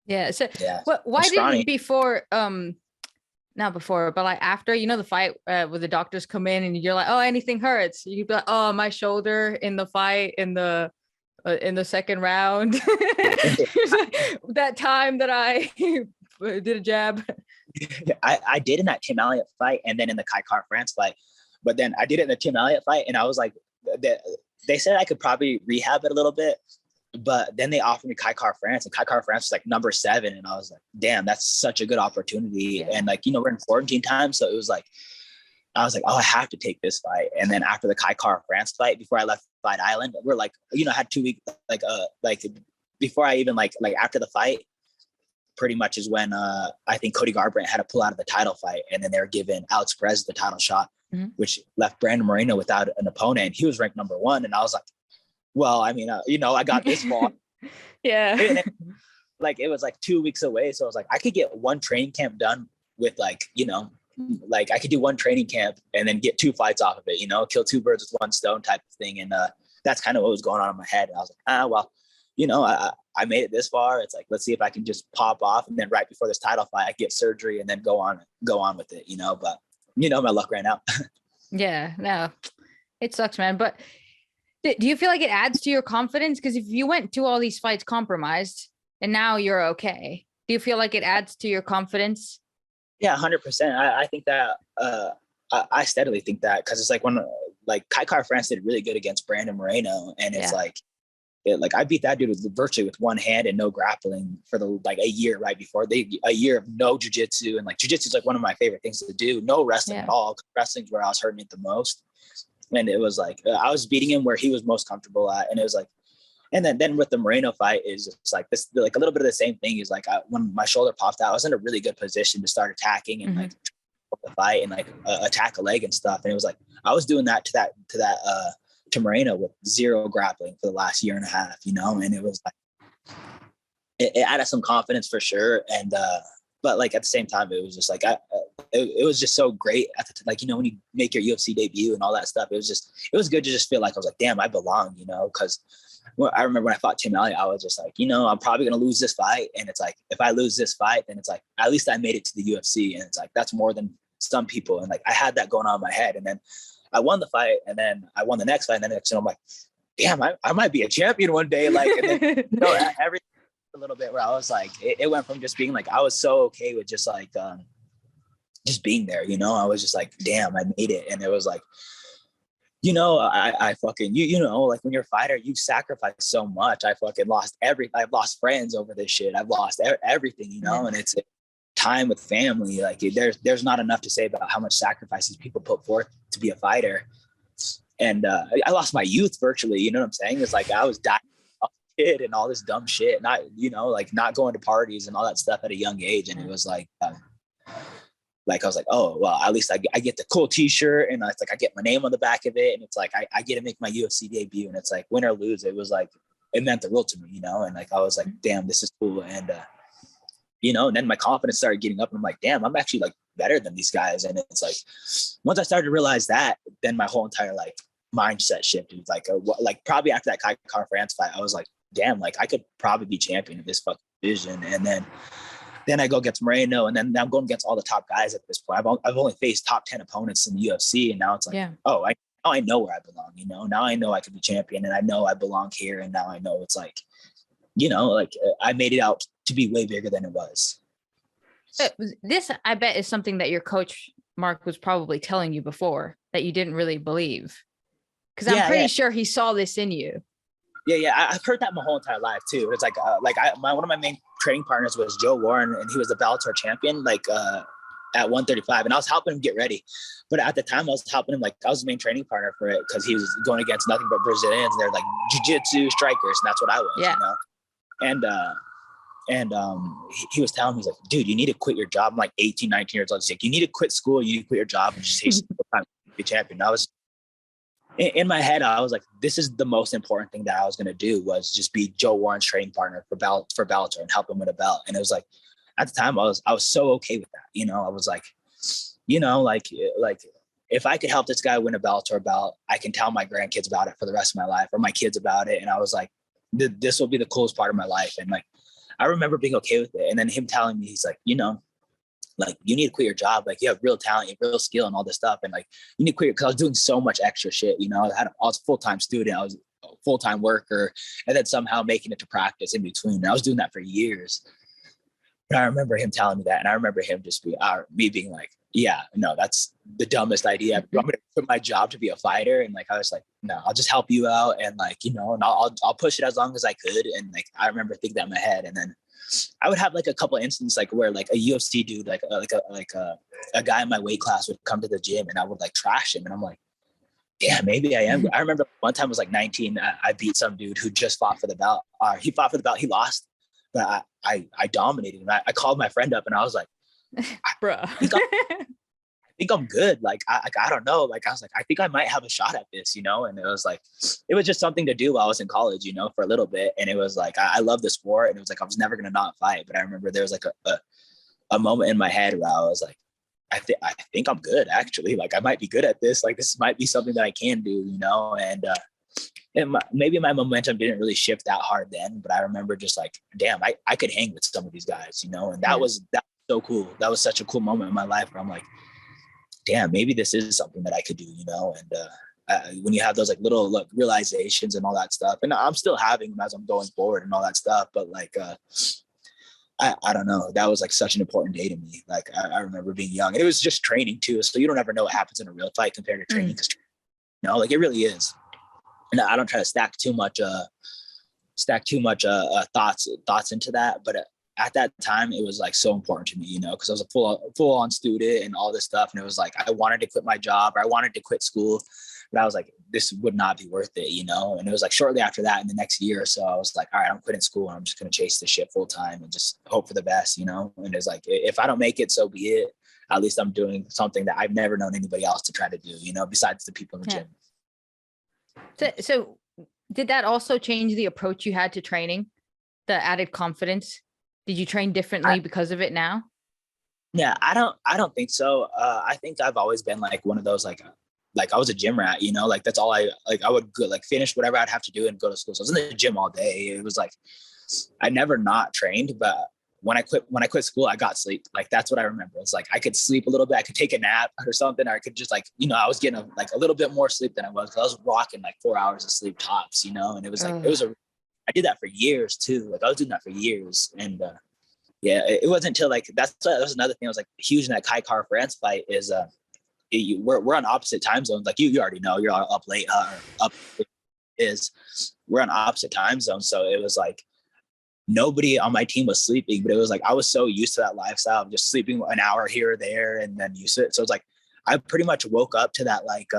B: yeah. So
A: yeah.
B: Why didn't before not before, but like after, you know, the fight where the doctors come in and you're like, oh, anything hurts? You'd be like, oh, my shoulder in the fight in the second round. That time that I did a jab.
A: I did in that Tim Elliott fight and then in the Kai Car France fight, but then I did it in the Tim Elliott fight and I was like, they said I could probably rehab it a little bit, but then they offered me Kai Car France and Kai Car France was like number 7 and I was like, damn, that's such a good opportunity. Yeah. And like, you know, we're in quarantine time, so it was like I was like, oh, I have to take this fight. And then after the Kai Car France fight, before I left Fight Island, we're like, you know, I had 2 weeks like before I even like after the fight, pretty much is when I think Cody Garbrandt had to pull out of the title fight, and then they were giving Alex Perez the title shot, which left Brandon Moreno without an opponent. He was ranked number 1, and I was like, well, I mean, you know, I got this far.
B: Yeah.
A: And like it was like 2 weeks away, so I was like, I could get one training camp done with like, you know, like I could do one training camp and then get 2 fights off of it, you know, kill 2 birds with 1 stone type of thing, and that's kind of what was going on in my head. And I was like, well, you know, I made it this far. It's like, let's see if I can just pop off. And then right before this title fight, I get surgery and then go on with it, you know, but you know, my luck ran out.
B: Yeah, no, it sucks, man. But do you feel like it adds to your confidence? Because if you went to all these fights compromised and now you're okay, do you feel like it adds to your confidence?
A: Yeah, 100%. I think that, I steadily think that, because it's like when like Kai Car France did really good against Brandon Moreno, and it's like I beat that dude virtually with one hand and no grappling for like a year right before. A year of no jiu-jitsu, and like jiu-jitsu is like one of my favorite things to do. No wrestling at all. Wrestling's where I was hurting it the most, and it was like I was beating him where he was most comfortable at, and it was like, and then with the Moreno fight is just like this, like a little bit of the same thing. Is like when my shoulder popped out, I was in a really good position to start attacking and like the fight and like attack a leg and stuff, and it was like I was doing that to Moreno with 0 grappling for the last year and a half, you know, and it was like it added some confidence for sure, and but like at the same time, it was just like it was just so great at like, you know, when you make your UFC debut and all that stuff, it was good to just feel like I was like, damn, I belong, you know, because I remember when I fought Tim Elliott, I was just like, you know, I'm probably gonna lose this fight, and it's like if I lose this fight, then it's like at least I made it to the UFC, and it's like that's more than some people, and like I had that going on in my head, and then I won the fight, and then I won the next fight, and then next thing I'm like, damn, I might be a champion one day. Like, and then, you know, everything a little bit where I was like, it went from just being like, I was so okay with just like, just being there, you know, I was just like, damn, I made it. And it was like, you know, I fucking, you know, like when you're a fighter, you sacrifice so much. I've lost friends over this shit. I've lost everything, you know, and it's time with family. Like there's not enough to say about how much sacrifices people put forth to be a fighter. And I lost my youth virtually, you know what I'm saying? It's like I was dying as a kid and all this dumb shit, not, you know, like not going to parties and all that stuff at a young age. And it was like I was like, oh, well, at least I get the cool t-shirt, and it's like, I get my name on the back of it. And it's like, I get to make my UFC debut, and it's like win or lose. It was like, it meant the world to me, you know? And like, I was like, damn, this is cool. And, you know, and then my confidence started getting up, and I'm like, damn, I'm actually like better than these guys. And it's like, once I started to realize that, then my whole entire like mindset shifted. Like probably after that Kai Car France fight, I was like, damn, like I could probably be champion of this fucking division. And then I go against Moreno, and then I'm going against all the top guys at this point. I've only faced top 10 opponents in the UFC, and now it's like, oh, I know where I belong, you know, now I know I could be champion, and I know I belong here. And now I know it's like, you know, like I made it out to be way bigger than it was.
B: This, I bet, is something that your coach, Mark, was probably telling you before that you didn't really believe. Because I'm pretty sure he saw this in you.
A: Yeah. I've heard that my whole entire life too. It's like, one of my main training partners was Joe Warren, and he was the Bellator champion. Like, at 135, and I was helping him get ready. But at the time, I was helping him, like I was the main training partner for it because he was going against nothing but Brazilians. They're like jiu-jitsu strikers, and that's what I was,
B: Yeah.
A: you know. And he was telling me, he's like, dude, you need to quit your job. I'm like 18, 19 years old. He's like, you need to quit school. You need to quit your job and just chase full-time be champion. I was in my head, I was like, this is the most important thing that I was going to do, was just be Joe Warren's training partner for Bellator and help him win a belt. And it was like, at the time I was so okay with that. You know, I was like, you know, like if I could help this guy win a Bellator belt, I can tell my grandkids about it for the rest of my life, or my kids about it. And I was like, this will be the coolest part of my life. And like, I remember being okay with it. And then him telling me, he's like, you know, like, you need to quit your job. Like, you have real talent, you have real skill and all this stuff. And like, you need to quit, because I was doing so much extra shit. You know, I was a full-time student. I was a full-time worker, and then somehow making it to practice in between. And I was doing that for years. And I remember him telling me that. And I remember him just me being like, yeah, no, that's the dumbest idea. I'm going to quit my job to be a fighter. And like, I was like, no, I'll just help you out. And like, you know, and I'll push it as long as I could. And like, I remember thinking that in my head. And then I would have like a couple instances, like where like a UFC dude, like a guy in my weight class would come to the gym, and I would like trash him. And I'm like, yeah, maybe I am. I remember one time I was like 19. I beat some dude who just fought for the belt. He fought for the belt. He lost, but I dominated him. I called my friend up, and I was like,
B: bro,
A: I think I'm good. Like, I don't know. Like, I was like, I think I might have a shot at this, you know? And it was like, it was just something to do while I was in college, you know, for a little bit. And it was like, I love the sport, and it was like, I was never going to not fight. But I remember there was like a moment in my head where I was like, I think I'm good, actually. Like, I might be good at this. Like, this might be something that I can do, you know? And maybe my momentum didn't really shift that hard then, but I remember just like, damn, I could hang with some of these guys, you know? And that was so cool. That was such a cool moment in my life where I'm like, damn, maybe this is something that I could do, you know? And when you have those like little realizations and all that stuff, and I'm still having them as I'm going forward and all that stuff, but like, I don't know. That was like such an important day to me. Like, I remember being young, and it was just training too. So you don't ever know what happens in a real fight compared to training. Cause you know, like, it really is. And I don't try to stack too much thoughts into that. But at that time, it was like so important to me, you know, because I was a full on student and all this stuff. And it was like, I wanted to quit my job, or I wanted to quit school, but I was like, this would not be worth it, you know? And it was like shortly after that, in the next year or so, I was like, all right, I'm quitting school, and I'm just going to chase this shit full time and just hope for the best, you know? And it's like, if I don't make it, so be it. At least I'm doing something that I've never known anybody else to try to do, you know, besides the people in the gym.
B: So did that also change the approach you had to training, the added confidence? Did you train differently because of it now?
A: Yeah, I don't think so. I think I've always been like one of those, like I was a gym rat, you know, like that's all I would go, like finish whatever I'd have to do and go to school. So I was in the gym all day. It was like, I never not trained, but when I quit school, I got sleep. Like, that's what I remember. It's like, I could sleep a little bit. I could take a nap or something, or I could just like, you know, I was getting a little bit more sleep than I was. 'Cause I was rocking like 4 hours of sleep tops, you know? And it was like, I did that for years too. Like, I was doing that for years. And, yeah, it wasn't until like, that was another thing I was like huge in that Kai Car France fight is, we're on opposite time zones. Like, you already know, you're up late, we're on opposite time zones. So it was like, nobody on my team was sleeping, but it was like, I was so used to that lifestyle of just sleeping an hour here or there and then used to it. So it's like, I pretty much woke up to that, like,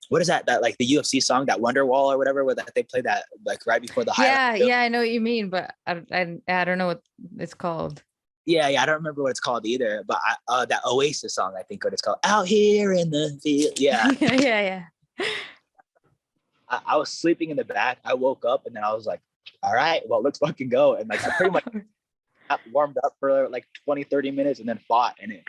A: what is that like the UFC song, that Wonderwall or whatever, where they play that like right before the highlight.
B: Yeah, I know what you mean, but I don't know what it's called. Yeah,
A: I don't remember what it's called either, but that Oasis song, I think what it's called, Out Here in the Field. Yeah.
B: yeah.
A: I was sleeping in the back. I woke up, and then I was like, all right, well, let's fucking go. And like, I pretty much warmed up for like 20, 30 minutes and then fought. And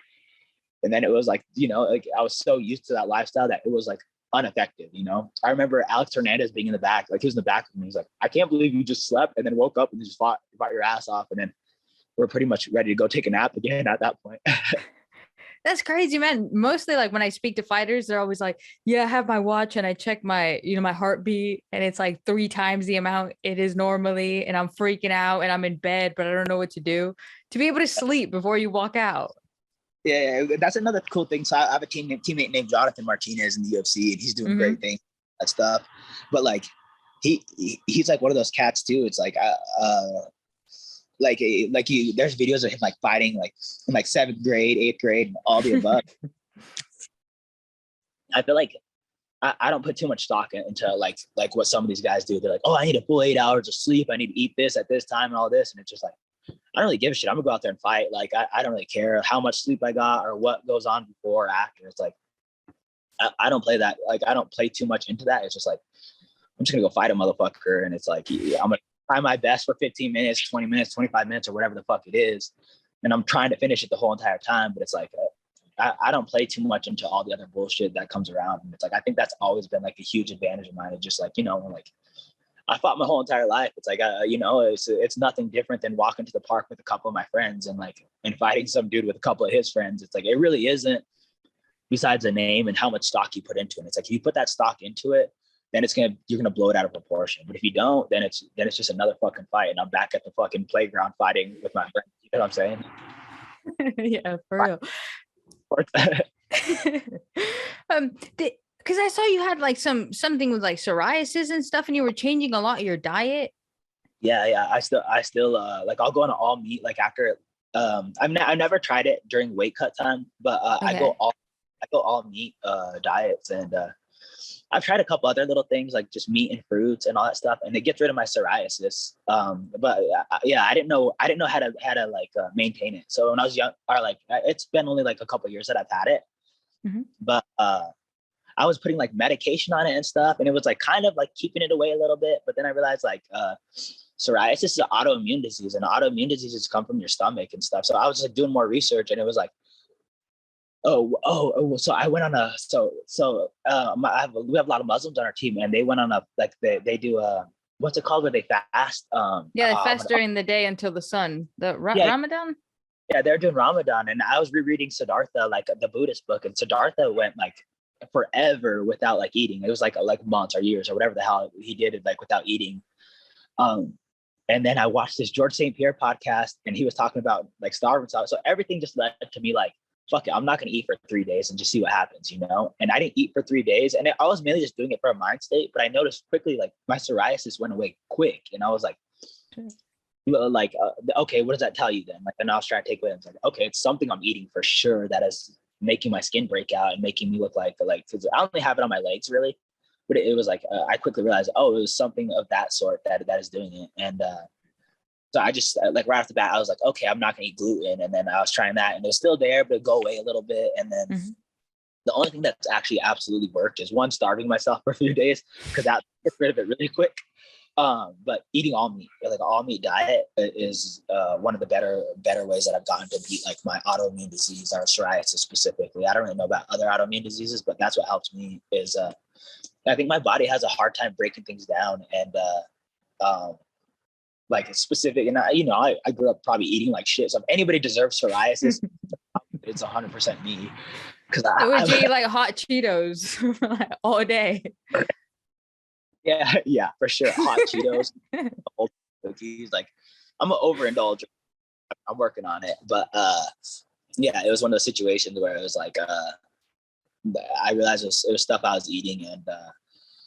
A: then it was like, you know, like, I was so used to that lifestyle that it was like unaffected, you know? I remember Alex Hernandez being in the back, like, he was in the back with me. He's like, I can't believe you just slept and then woke up and just fought your ass off. And then we're pretty much ready to go take a nap again at that point.
B: That's crazy, man. Mostly like when I speak to fighters, they're always like, yeah, I have my watch and I check my, you know, my heartbeat, and it's like 3 times the amount it is normally. And I'm freaking out and I'm in bed, but I don't know what to do. To be able to sleep before you walk out.
A: Yeah, that's another cool thing. So I have a teammate named Jonathan Martinez in the UFC, and he's doing great things, that stuff. But like, he's like one of those cats too. It's like, there's videos of him like fighting like in like 7th grade, 8th grade, and all the above. I feel like I don't put too much stock into like what some of these guys do. They're like, oh, I need a full 8 hours of sleep. I need to eat this at this time and all this. And it's just like, I don't really give a shit. I'm gonna go out there and fight. Like, I don't really care how much sleep I got or what goes on before or after. It's like, I don't play that. Like, I don't play too much into that. It's just like, I'm just gonna go fight a motherfucker. And it's like, I'm gonna try my best for 15 minutes, 20 minutes, 25 minutes, or whatever the fuck it is. And I'm trying to finish it the whole entire time. But it's like, I don't play too much into all the other bullshit that comes around. And it's like, I think that's always been like a huge advantage of mine. It's just like, like I fought my whole entire life. It's like, it's nothing different than walking to the park with a couple of my friends and fighting some dude with a couple of his friends. It's like, it really isn't, besides the name and how much stock you put into it. It's like, if you put that stock into it, then you're gonna blow it out of proportion. But if you don't, then it's just another fucking fight. And I'm back at the fucking playground fighting with my friends. You know what I'm saying?
B: Yeah, for real. Because I saw you had like something with like psoriasis and stuff, and you were changing a lot of your diet.
A: Yeah. I still like, I'll go on an all meat like after. I've never tried it during weight cut time, but okay. I go all meat diets, and I've tried a couple other little things like just meat and fruits and all that stuff, and it gets rid of my psoriasis. But yeah, I didn't know how to like maintain it. So when I was young, or like it's been only like a couple of years that I've had it, but I was putting like medication on it and stuff, and it was like kind of like keeping it away a little bit. But then I realized like psoriasis is an autoimmune disease, and autoimmune diseases come from your stomach and stuff. So I was like doing more research, and it was like, so I went on a we have a lot of Muslims on our team, and they went on a like they do what's it called where they fast?
B: They fast during the day until the sun. Ramadan.
A: Yeah, they're doing Ramadan, and I was rereading Siddhartha, like the Buddhist book, and Siddhartha went like forever without like eating. It was like months or years or whatever the hell he did it like without eating. And then I watched this George St. Pierre podcast, and he was talking about like starving. So everything just led to me like, fuck it, I'm not going to eat for 3 days and just see what happens, And I didn't eat for 3 days, and I was mainly just doing it for a mind state. But I noticed quickly, like my psoriasis went away quick, and I was like, okay, what does that tell you then? Like, then I was trying to take away. I was like, okay, it's something I'm eating for sure that is making my skin break out and making me look like because I only have it on my legs really, but it was like I quickly realized, it was something of that sort that is doing it. And so I just like right off the bat, I was like, okay, I'm not gonna eat gluten. And then I was trying that, and it was still there, but it go away a little bit. And then the only thing that's actually absolutely worked is one, starving myself for a few days, because that gets rid of it really quick. But eating all meat, like all meat diet, is one of the better ways that I've gotten to beat like my autoimmune disease or psoriasis specifically. I don't really know about other autoimmune diseases, but that's what helps me. Is I think my body has a hard time breaking things down, and like specific. And I grew up probably eating like shit. So if anybody deserves psoriasis, it's 100% me. Because
B: would you eat like hot Cheetos like, all day?
A: Yeah, for sure. Hot Cheetos, old cookies. Like, I'm an overindulger. I'm working on it, but yeah, it was one of those situations where it was like I realized it was stuff I was eating, and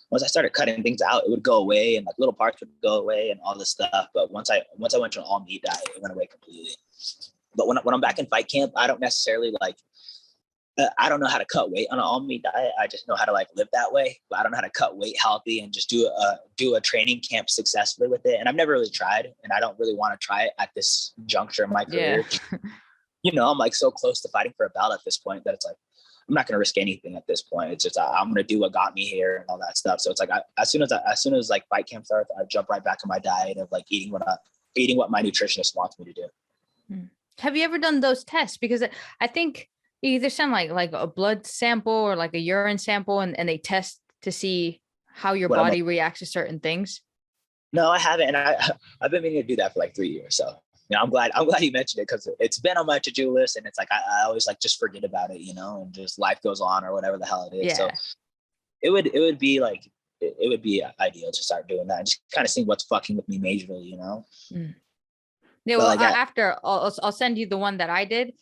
A: once I started cutting things out, it would go away, and like little parts would go away, and all this stuff. But once I went to an all meat diet, it went away completely. But when I'm back in fight camp, I don't necessarily like. I don't know how to cut weight on an all meat diet. I just know how to like live that way, but I don't know how to cut weight healthy and just do a training camp successfully with it. And I've never really tried, and I don't really want to try it at this juncture in my career. Yeah. I'm like so close to fighting for a belt at this point that it's like, I'm not going to risk anything at this point. It's just, I'm going to do what got me here and all that stuff. So it's like, as soon as like fight camp starts, I jump right back in my diet of like eating what my nutritionist wants me to do.
B: Have you ever done those tests? Because I think you either send like a blood sample or like a urine sample, and they test to see how your body reacts to certain things.
A: No, I haven't. And I've been meaning to do that for like 3 years. So I'm glad you mentioned it, because it's been on my to-do list, and it's like, I always like just forget about it, and just life goes on or whatever the hell it is. Yeah. So it would be like, it would be ideal to start doing that and just kind of seeing what's fucking with me majorly,
B: Yeah. Well, like, after I'll send you the one that I did.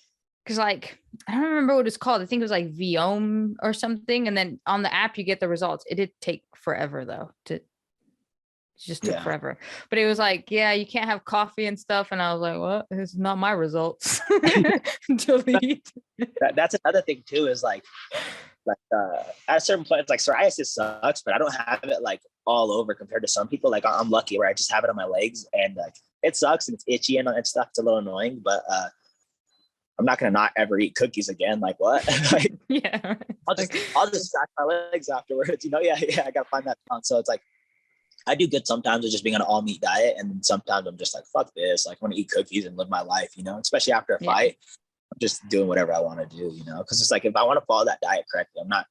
B: Cause like, I don't remember what it's called. I think it was like Viome or something. And then on the app, you get the results. It did take forever though. It just took
A: Yeah.
B: forever. But it was like, yeah, you can't have coffee and stuff. And I was like, what? This is not my results. Delete.
A: That's another thing too, is like at a certain point, it's like psoriasis sucks, but I don't have it like all over compared to some people. Like I'm lucky where I just have it on my legs, and like it sucks and it's itchy and stuff. It's a little annoying, but I'm not gonna not ever eat cookies again. Like what? Like,
B: Yeah.
A: I'll just scratch my legs afterwards. You know? Yeah. I gotta find that balance. So it's like I do good sometimes with just being on an all meat diet, and then sometimes I'm just like, fuck this. Like I want to eat cookies and live my life. You know, especially after a fight. I'm just doing whatever I want to do. You know, because it's like if I want to follow that diet correctly, I'm not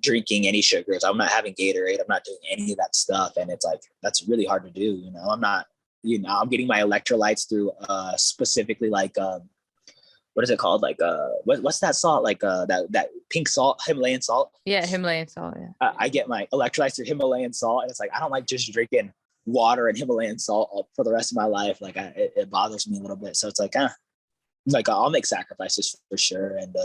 A: drinking any sugars. I'm not having Gatorade. I'm not doing any of that stuff. And it's like, that's really hard to do. You know, I'm not, you know, I'm getting my electrolytes through specifically like, what is it called? Like, what's that salt? Like that pink salt, Himalayan salt.
B: Yeah. Himalayan salt. Yeah.
A: I get my electrolytes through Himalayan salt. And it's like, I don't like just drinking water and Himalayan salt for the rest of my life. Like it bothers me a little bit. So it's like, I'll make sacrifices for sure. And,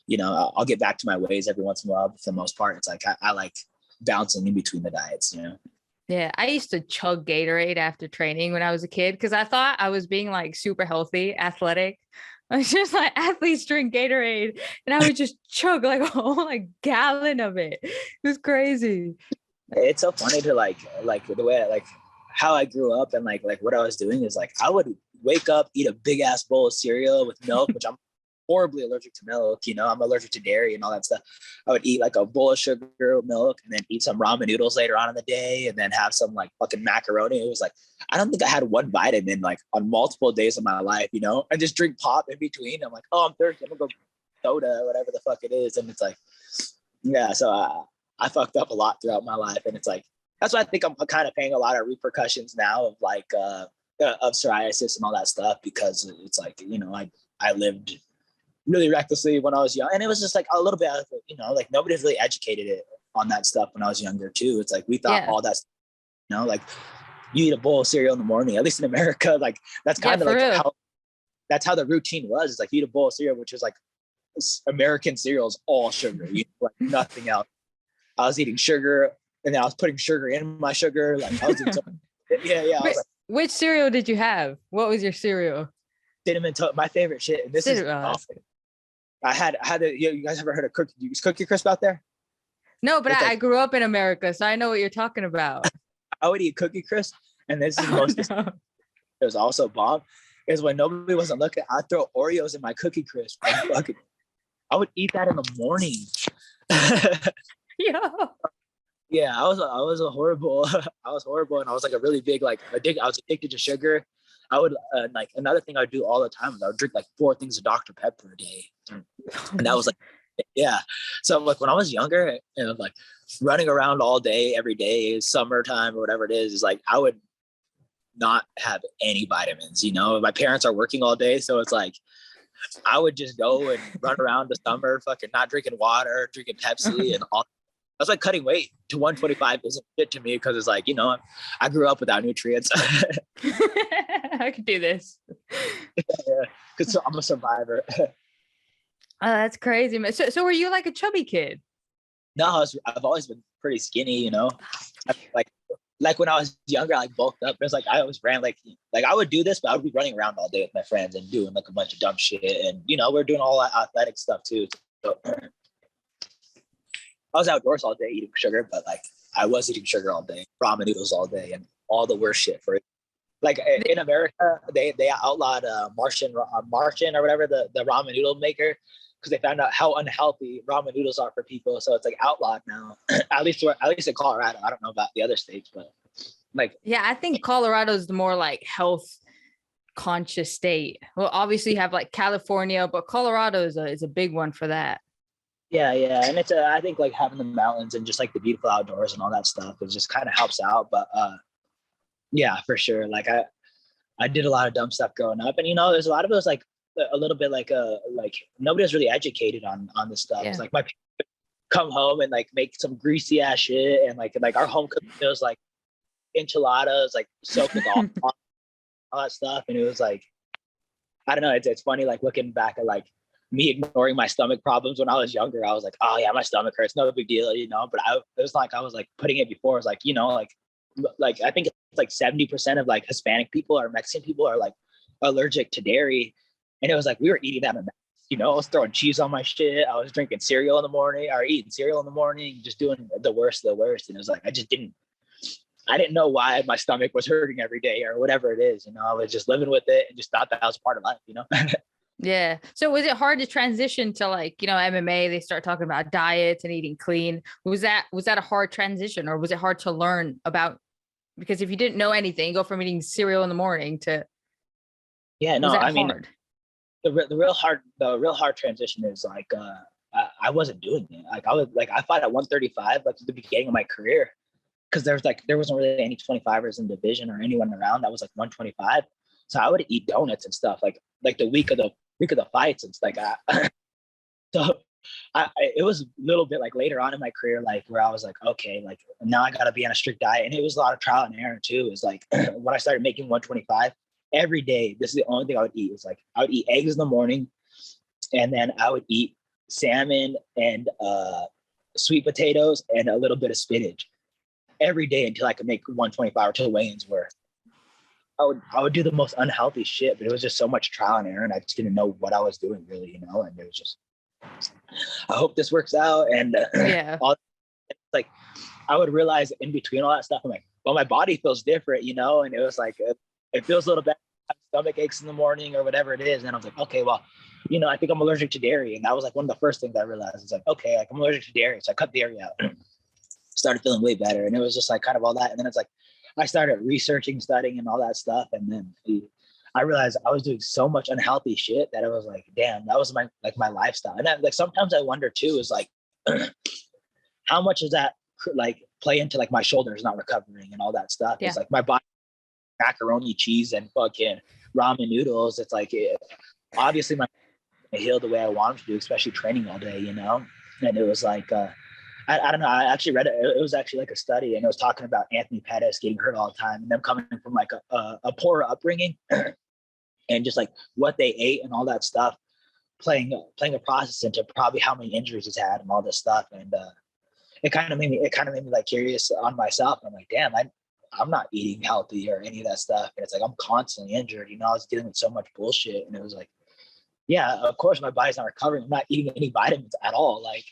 A: you know, I'll get back to my ways every once in a while. But for the most part, it's like I like bouncing in between the diets, you know?
B: Yeah. I used to chug Gatorade after training when I was a kid because I thought I was being like super healthy, athletic. I was just like, athletes drink Gatorade. And I would just chug like a whole like gallon of it. It was crazy.
A: It's so funny to like the way like how I grew up and like what I was doing is like I would wake up, eat a big ass bowl of cereal with milk, which I'm horribly allergic to milk. You know, I'm allergic to dairy and all that stuff. I would eat like a bowl of sugar milk and then eat some ramen noodles later on in the day and then have some like fucking macaroni. It was like, I don't think I had one vitamin like on multiple days of my life, you know, and just drink pop in between. I'm like, oh, I'm thirsty. I'm gonna go soda, whatever the fuck it is. And it's like, yeah. So I fucked up a lot throughout my life. And it's like, that's why I think I'm kind of paying a lot of repercussions now of like, of psoriasis and all that stuff, because it's like, you know, I lived really recklessly when I was young, and it was just like a little bit of, you know, like nobody's really educated it on that stuff when I was younger too. It's like we thought all that, you know, like you eat a bowl of cereal in the morning, at least in America, like that's kind of like how the routine was. It's like you eat a bowl of cereal, which is like American cereals, all sugar, you know, like nothing else. I was eating sugar, and then I was putting sugar in my sugar. Like I was doing something. Yeah. I was like,
B: which cereal did you have? What was your cereal?
A: Cinnamon Toast, my favorite shit. And this is awesome. I had you guys ever heard of Cookie Crisp out there?
B: No, but I grew up in America, so I know what you're talking about.
A: I would eat Cookie Crisp, and this is it was also bomb. Is when nobody wasn't looking, I'd throw Oreos in my Cookie Crisp. And I would eat that in the morning. Yeah, I was horrible, and I was like a really big I was addicted to sugar. I would like another thing I would do all the time is I would drink like 4 things of Dr. Pepper a day, and that was like, yeah. So like when I was younger and like running around all day, every day, summertime or whatever it is like I would not have any vitamins. You know, my parents are working all day, so it's like I would just go and run around the summer, fucking not drinking water, drinking Pepsi, and all. I was like cutting weight to 125 isn't fit to me because it's like, you know, I grew up without nutrients.
B: I could do this.
A: Yeah, because I'm a survivor.
B: Oh, that's crazy, man. So were you like a chubby kid?
A: No, I've always been pretty skinny, you know. Like when I was younger, I like bulked up. It's like I always ran like I would do this, but I would be running around all day with my friends and doing like a bunch of dumb shit. And you know, we're doing all that athletic stuff too. So I was outdoors all day eating sugar, but like I was eating sugar all day, ramen noodles all day, and all the worst shit for it. Like in America, they outlawed Martian or whatever the ramen noodle maker because they found out how unhealthy ramen noodles are for people. So it's like outlawed now, at least in Colorado. I don't know about the other states, but like
B: I think Colorado is the more like health conscious state. Well, obviously you have like California, but Colorado is a big one for that.
A: Yeah, and it's I think like having the mountains and just like the beautiful outdoors and all that stuff, it just kind of helps out. But yeah, for sure. Like I did a lot of dumb stuff growing up, and you know, there's a lot of it was like a little bit like nobody was really educated on this stuff. Yeah. It's like my parents would come home and like make some greasy ass shit, and like our home cooked meals like enchiladas, like soaked with all that stuff, and it was like I don't know. It's funny like looking back at like me ignoring my stomach problems when I was younger. I was like, oh yeah, my stomach hurts, no big deal, you know. But it was like I was like putting it before. It was like, you know, like like, I think it's like 70% of like Hispanic people or Mexican people are like allergic to dairy. And it was like, we were eating that in the, I was throwing cheese on my shit. I was drinking cereal in the morning or eating cereal in the morning, just doing the worst of the worst. And it was like, I didn't know why my stomach was hurting every day or whatever it is. I was just living with it and just thought that was part of life,
B: Yeah. So was it hard to transition to like, MMA, they start talking about diets and eating clean. Was that a hard transition, or was it hard to learn about, because if you didn't know anything, you go from eating cereal in the morning to,
A: yeah, no,
B: was that
A: I mean,
B: hard?
A: the real hard transition is like, I wasn't doing it. Like I fought at 135, like at the beginning of my career. Cause there wasn't really any 25ers in the division or anyone around that was like 125. So I would eat donuts and stuff like the week of the fights and stuff like that. So it was a little bit like later on in my career, like where I was like, okay, like now I got to be on a strict diet. And it was a lot of trial and error too. Is like when I started making 125 every day, this is the only thing I would eat. Is like, I would eat eggs in the morning, and then I would eat salmon and sweet potatoes and a little bit of spinach every day until I could make 125 or till weigh-ins were. I would do the most unhealthy shit, but it was just so much trial and error, and I just didn't know what I was doing really, and it was just, I hope this works out. And
B: Yeah.
A: like I would realize in between all that stuff, I'm like, well, my body feels different, and it was like, it feels a little bad. Stomach aches in the morning or whatever it is. And I was like, okay, well, I think I'm allergic to dairy. And that was like one of the first things I realized. It's like, okay, like I'm allergic to dairy. So I cut dairy out. Started feeling way better. And it was just like kind of all that. And then it's like, I started researching, studying and all that stuff. And then I realized I was doing so much unhealthy shit that it was like, damn, that was my lifestyle. And like, sometimes I wonder too, is like, how much does that like play into like my shoulders not recovering and all that stuff? Yeah. It's like my body, macaroni, cheese, and fucking ramen noodles. It's like, obviously my heal the way I want them to do, especially training all day, And it was like, I don't know. I actually read it. It was actually like a study, and it was talking about Anthony Pettis getting hurt all the time, and them coming from like a poor upbringing, and just like what they ate and all that stuff, playing a process into probably how many injuries he's had and all this stuff. And it kind of made me like curious on myself. I'm like, damn, I'm not eating healthy or any of that stuff, and it's like I'm constantly injured. I was dealing with so much bullshit, and it was like, yeah, of course my body's not recovering. I'm not eating any vitamins at all. Like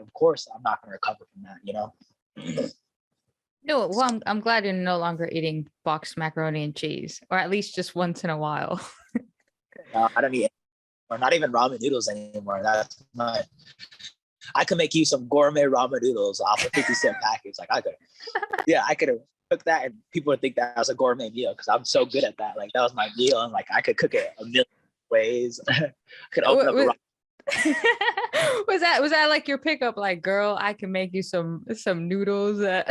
A: of course I'm not going to recover from that,
B: No, well, I'm glad you're no longer eating boxed macaroni and cheese, or at least just once in a while.
A: I don't eat, or not even ramen noodles anymore. I could make you some gourmet ramen noodles off a 50-cent package. Like I could have cooked that, and people would think that was a gourmet meal because I'm so good at that. Like that was my meal, and like I could cook it a million ways. I could open up
B: was that like your pickup, like, girl, I can make you some noodles?
A: I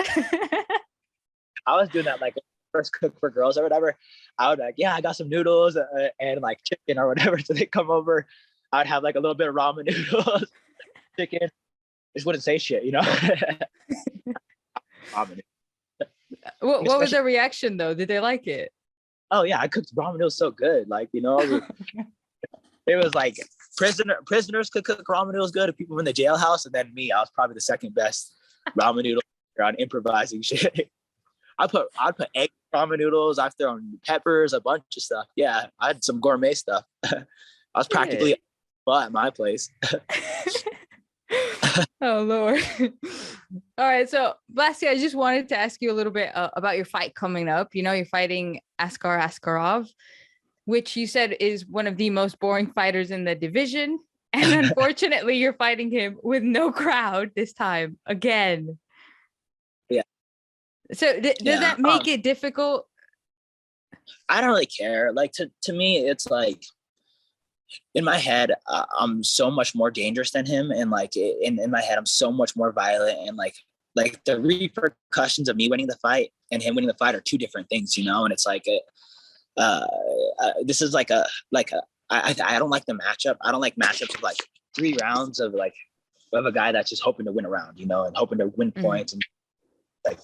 A: was doing that like first cook for girls or whatever. I would like, yeah, I got some noodles and like chicken or whatever. So they come over, I would have like a little bit of ramen noodles, chicken. Just wouldn't say shit, Ramen.
B: What was the reaction though? Did they like it?
A: Oh yeah, I cooked ramen noodles so good. Like, it was like prisoners could cook ramen noodles good. People in the jailhouse, and then me, I was probably the second best ramen noodle on improvising shit. I'd put egg ramen noodles. I've thrown peppers, a bunch of stuff. Yeah, I had some gourmet stuff. I was practically at my place.
B: Oh Lord. All right, so lastly, I just wanted to ask you a little bit about your fight coming up. You're fighting Askar Askarov, which you said is one of the most boring fighters in the division, and unfortunately you're fighting him with no crowd this time again.
A: Yeah.
B: So does that make it difficult?
A: I don't really care. Like to me, it's like, in my head, I'm so much more dangerous than him, and like in my head, I'm so much more violent, and like the repercussions of me winning the fight and him winning the fight are two different things, And it's like, this is I don't like the matchup. I don't like matchups of like 3 rounds of a guy that's just hoping to win a round, and hoping to win points, and like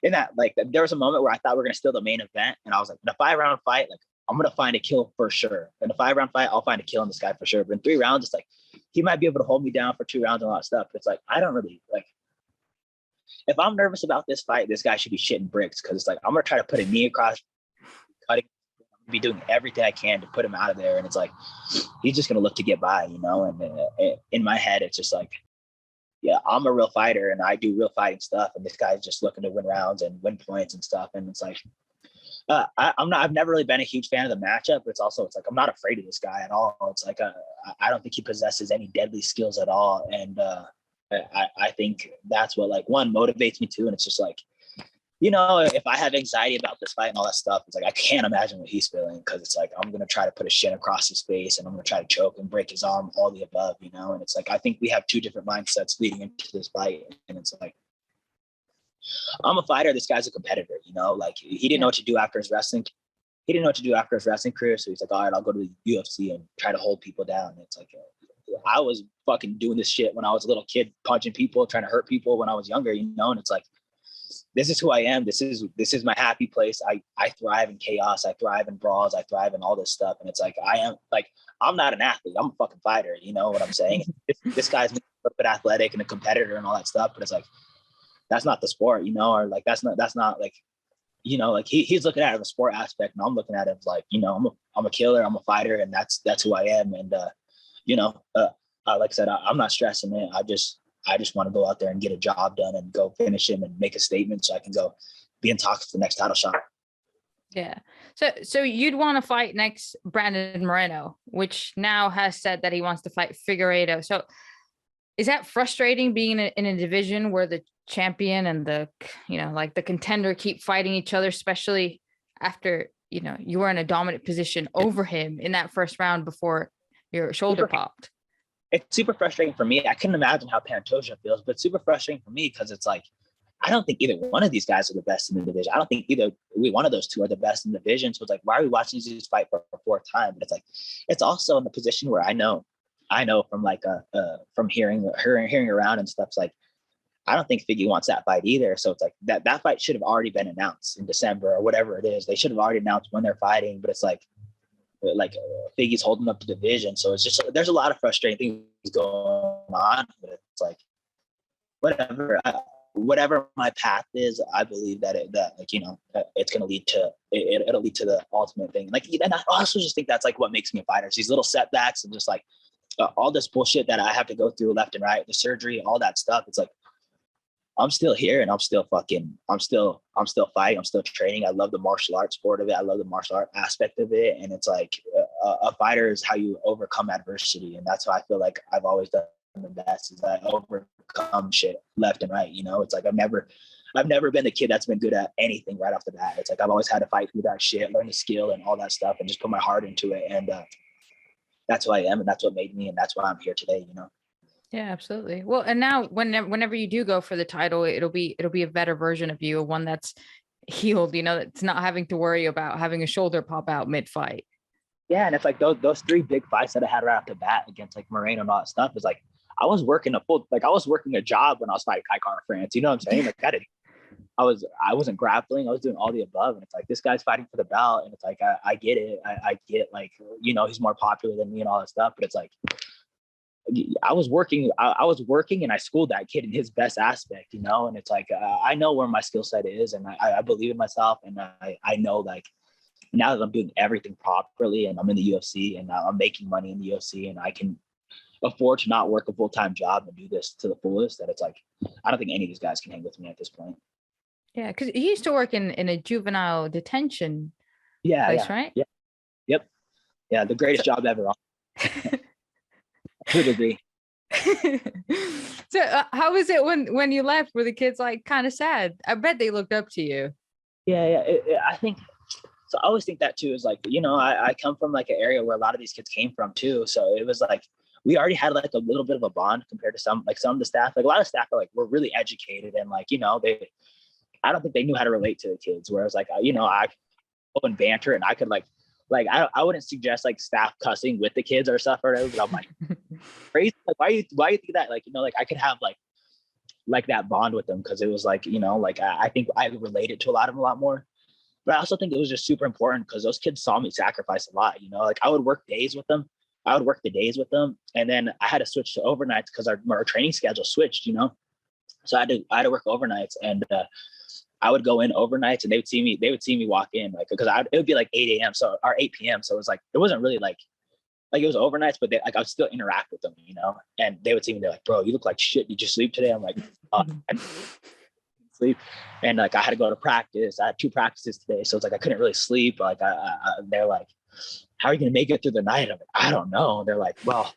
A: in that, like there was a moment where I thought we were gonna steal the main event, and I was like, in a 5-round fight, like I'm going to find a kill for sure. In a 5-round fight, I'll find a kill on this guy for sure. But in 3 rounds, it's like, he might be able to hold me down for 2 rounds and all that stuff. But it's like, I don't really if I'm nervous about this fight, this guy should be shitting bricks, because it's like I'm gonna try to put a knee across, cutting, be doing everything I can to put him out of there, and it's like he's just gonna look to get by, you know. And in my head, it's just like, yeah, I'm a real fighter and I do real fighting stuff, and this guy's just looking to win rounds and win points and stuff. And it's like, I've never really been a huge fan of the matchup, but it's like I'm not afraid of this guy at all. It's like I don't think he possesses any deadly skills at all, and I think that's what, like, one, motivates me too. And it's just like, you know, if I have anxiety about this fight and all that stuff, it's like I can't imagine what he's feeling, because it's like I'm gonna try to put a shin across his face and I'm gonna try to choke and break his arm, all the above, you know. And it's like I think we have two different mindsets leading into this fight, and it's like I'm a fighter, this guy's a competitor, you know. Like, he didn't know what to do after his wrestling. He didn't know what to do after his wrestling career, so he's like, all right, I'll go to the UFC and try to hold people down. And it's like, I was fucking doing this shit when I was a little kid, punching people, trying to hurt people when I was younger, you know. And it's like, this is who I am. This is my happy place. I thrive in chaos. I thrive in brawls. I thrive in all this stuff. And it's like, I'm not an athlete. I'm a fucking fighter. You know what I'm saying? This guy's a little bit athletic and a competitor and all that stuff, but it's like, that's not the sport, you know, or like, that's not like, you know, like he's looking at it as a sport aspect, and I'm looking at it as like, you know, I'm a killer, I'm a fighter, and that's who I am. And, you know, like I said, I'm not stressing it. I just want to go out there and get a job done and go finish him and make a statement so I can go be in talks for the next title shot.
B: Yeah. So you'd want to fight next Brandon Moreno, which now has said that he wants to fight Figueiredo. So is that frustrating, being in a division where the champion and the, you know, like the contender keep fighting each other, especially after, you know, you were in a dominant position over him in that first round before your shoulder popped?
A: It's super frustrating for me. I couldn't imagine how Pantoja feels, but super frustrating for me, because it's like, I don't think either one of these guys are the best in the division. I don't think either one of those two are the best in the division. So it's like, why are we watching these dudes fight for a fourth time? But it's like, it's also in the position where I know from like from hearing around and stuff. It's like, I don't think Figgy wants that fight either. So it's like that fight should have already been announced in December or whatever it is. They should have already announced when they're fighting. But it's like Figgy's holding up the division. So it's just, there's a lot of frustrating things going on. But it's like, whatever my path is, I believe that it's going to lead to it'll lead to the ultimate thing. Like, and I also just think that's like what makes me a fighter. It's these little setbacks and just like all this bullshit that I have to go through left and right, the surgery, all that stuff. It's like, I'm still here and I'm still fighting. I'm still training. I love the martial arts sport of it. I love the martial art aspect of it. And it's like a fighter is how you overcome adversity. And that's how I feel like I've always done the best, is I overcome shit left and right. You know, it's like I've never been the kid that's been good at anything right off the bat. It's like I've always had to fight through that shit, learn the skill and all that stuff, and just put my heart into it. And that's who I am, and that's what made me, and that's why I'm here today, you know.
B: Yeah, absolutely. Well, and now whenever you do go for the title, it'll be a better version of you, one that's healed, you know, that's not having to worry about having a shoulder pop out mid-fight.
A: Yeah, and it's like those three big fights that I had right off the bat against like Moreno and all that stuff is like I was working a job when I was fighting Kai Kara France. You know what I'm saying? Like I wasn't grappling. I was doing all the above. And it's like, this guy's fighting for the belt. And it's like, I get it. I get, like, you know, he's more popular than me and all that stuff. But it's like, I was working and I schooled that kid in his best aspect, you know? And it's like, I know where my skill set is, and I believe in myself. And I know, like, now that I'm doing everything properly and I'm in the UFC and I'm making money in the UFC and I can afford to not work a full-time job and do this to the fullest, that it's like, I don't think any of these guys can hang with me at this point.
B: Yeah, because he used to work in a juvenile detention place, right?
A: Yeah. Yep. Yeah, the greatest job ever. I would agree.
B: So how was it when you left? Were the kids like kind of sad? I bet they looked up to you.
A: Yeah. I think so. I always think that too, is like, you know, I come from like an area where a lot of these kids came from too. So it was like, we already had like a little bit of a bond compared to some of the staff. Like a lot of staff are like, we're really educated and like, you know, I don't think they knew how to relate to the kids. Whereas like, you know, I go and banter and I could like I wouldn't suggest like staff cussing with the kids or stuff or whatever, but I'm like, crazy. Like, why you think that? Like, you know, like I could have like that bond with them, because it was like, you know, like I think I related to a lot of them a lot more. But I also think it was just super important because those kids saw me sacrifice a lot, you know, like I would work the days with them. And then I had to switch to overnights because our training schedule switched, you know. So I had to work overnights, and I would go in overnights, and they would see me walk in, like, because it would be like 8 a.m. or 8 p.m. So it was like, it wasn't really like it was overnights, but I would still interact with them, and they would see me, they're like, bro, you look like shit. Did you sleep today? I'm like, I didn't sleep. And like, I had to go to practice. I had 2 practices today. So it's like, I couldn't really sleep. Like they're like, how are you going to make it through the night? I'm like, I don't know. They're like, well,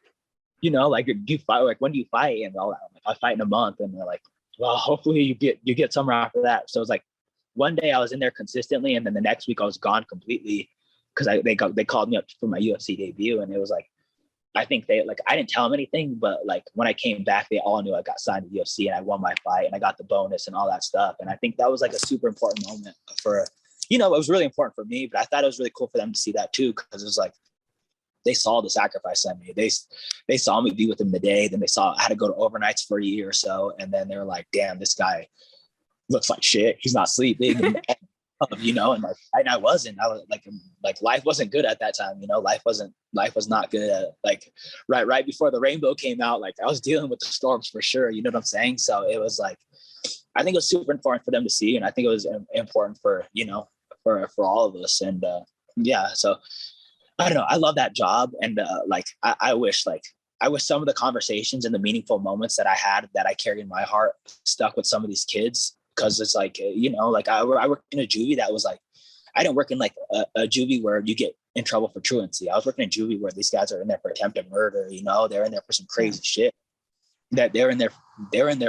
A: like, do you fight? Like, when do you fight? And all that. I'm like, I fight in a month. And they're like, well, hopefully you get somewhere after that. So it's like, one day I was in there consistently, and then the next week I was gone completely, because they called me up for my UFC debut, and it was like, I think I didn't tell them anything, but like, when I came back, they all knew I got signed to UFC, and I won my fight, and I got the bonus and all that stuff. And I think that was like a super important moment for, it was really important for me, but I thought it was really cool for them to see that too, because it was like, they saw the sacrifice I made. They saw me be with them the day. Then they saw I had to go to overnights for a year or so. And then they were like, damn, this guy looks like shit. He's not sleeping. And, and I wasn't. I was like life wasn't good at that time. Life was not good. Like right before the rainbow came out, like, I was dealing with the storms for sure. You know what I'm saying? So it was like, I think it was super important for them to see. And I think it was important for all of us. And yeah, so I don't know. I love that job. And I wish some of the conversations and the meaningful moments that I had, that I carried in my heart, stuck with some of these kids. Cause it's like, I worked in a juvie that was like, I didn't work in like a juvie where you get in trouble for truancy. I was working in a juvie where these guys are in there for attempted murder. They're in there for some crazy shit, that they're in there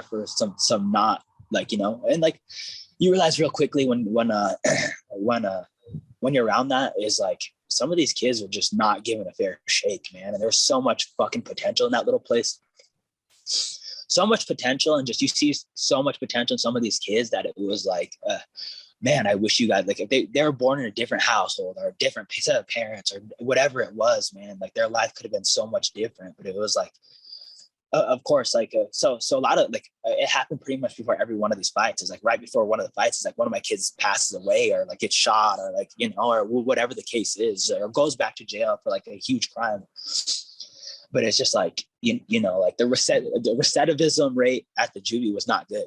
A: for some not, like, and like, you realize real quickly when you're around that, is like, some of these kids are just not given a fair shake, man. And there's so much fucking potential in that little place. So much potential. And just, you see so much potential in some of these kids, that it was like, man, I wish you guys, like, if they were born in a different household or a different set of parents or whatever it was, man, like, their life could have been so much different. But it was like, of course, like, so a lot of, like, it happened pretty much before every one of these fights. Is like, right before one of the fights, is like, one of my kids passes away, or like gets shot, or like, or whatever the case is, or goes back to jail for like a huge crime. But it's just like, like, the recidivism rate at the juvie was not good,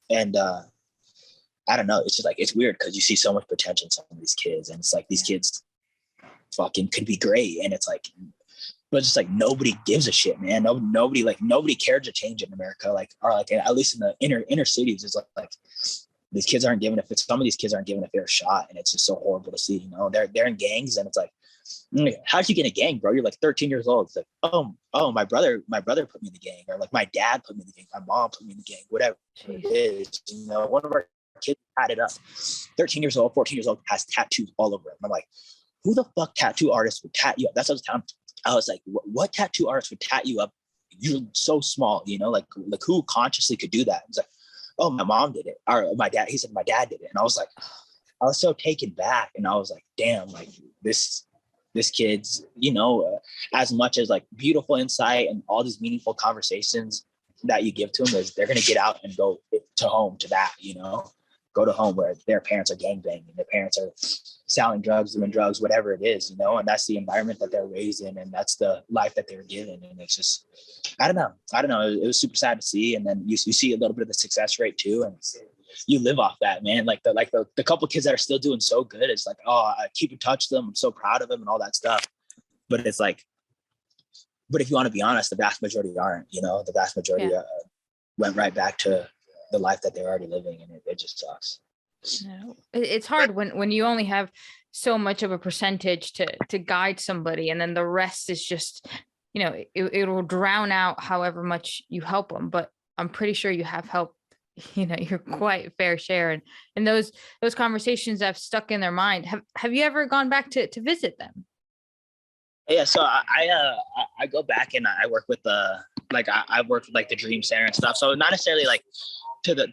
A: and I don't know. It's just like, it's weird, because you see so much potential in some of these kids, and it's like, these kids fucking could be great, and it's like, but it's just like, nobody gives a shit, man. Nobody cared to change it in America, like, or like, at least in the inner cities, is like these kids aren't given some of these kids aren't given a fair shot, and it's just so horrible to see. They're in gangs, and it's like, how'd you get in a gang, bro? You're like 13 years old. It's like, oh, my brother put me in the gang, or like, my dad put me in the gang, my mom put me in the gang, whatever it is. One of our kids had it up. 13 years old, 14 years old, has tattoos all over him. I'm like, who the fuck tattoo artist would tat you up? That's what I was like, what tattoo artist would tat you up? You're so small, like who consciously could do that? It's like, oh, my mom did it, or my dad. He said my dad did it, and I was like, I was so taken back, and I was like, damn, like, this kid's, as much as like beautiful insight and all these meaningful conversations that you give to them, is they're gonna get out and go to home to that, go to home where their parents are gangbanging, their parents are selling drugs, doing drugs, whatever it is, and that's the environment that they're raised in, and that's the life that they were given. And it's just, I don't know. It was super sad to see. And then you see a little bit of the success rate too, and you live off that, man. Like the couple kids that are still doing so good, it's like, oh, I keep in touch with them, I'm so proud of them and all that stuff. But it's like, but if you want to be honest, the vast majority aren't. The vast majority went right back to the life that they're already living, and it just sucks.
B: No, it's hard when you only have so much of a percentage to guide somebody, and then the rest is just, it will drown out however much you help them. But I'm pretty sure you have helped, you're quite fair share, and those conversations have stuck in their mind. Have you ever gone back to visit them?
A: Yeah, so I go back, and I work with I've worked with like the Dream Center and stuff. So not necessarily like to the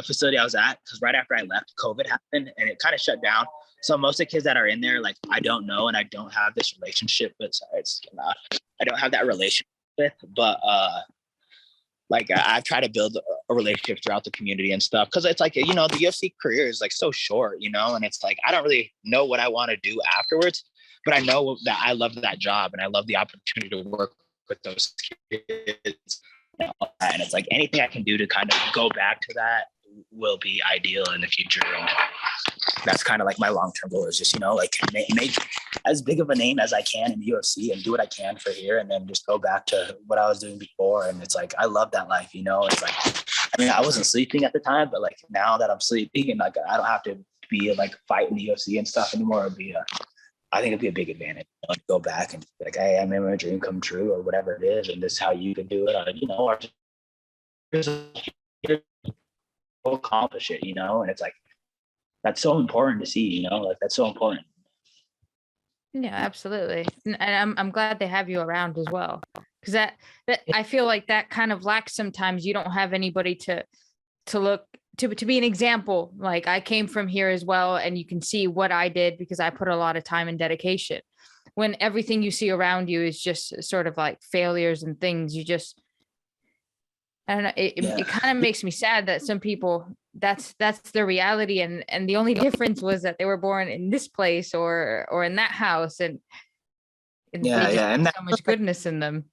A: facility I was at, because right after I left, COVID happened and it kind of shut down. So most of the kids that are in there, like, I don't know, and I don't have this relationship with. Sorry, I don't have that relationship with, but like, I've tried to build a relationship throughout the community and stuff, because it's like, the UFC career is like so short, and it's like, I don't really know what I want to do afterwards, but I know that I love that job, and I love the opportunity to work with those kids, And it's like anything I can do to kind of go back to that will be ideal in the future. And that's kind of like my long-term goal is just, like make as big of a name as I can in the UFC and do what I can for here. And then just go back to what I was doing before. And it's like, I love that life, it's like, I mean, I wasn't sleeping at the time, but like now that I'm sleeping and like, I don't have to be like fighting the UFC and stuff anymore. I think it'd be a big advantage to go back and be like, hey, I made my dream come true or whatever it is. And this is how you can do it. Or we'll accomplish it, and it's like, that's so important to see, like that's so important.
B: Yeah, absolutely. And I'm glad they have you around as well. Because that I feel like that kind of lacks sometimes. You don't have anybody to look to be an example. Like I came from here as well, and you can see what I did because I put a lot of time and dedication. When everything you see around you is just sort of like failures and things, you just, I don't know. It kind of makes me sad that some people that's their reality, and the only difference was that they were born in this place or in that house, and they just have so much goodness in them.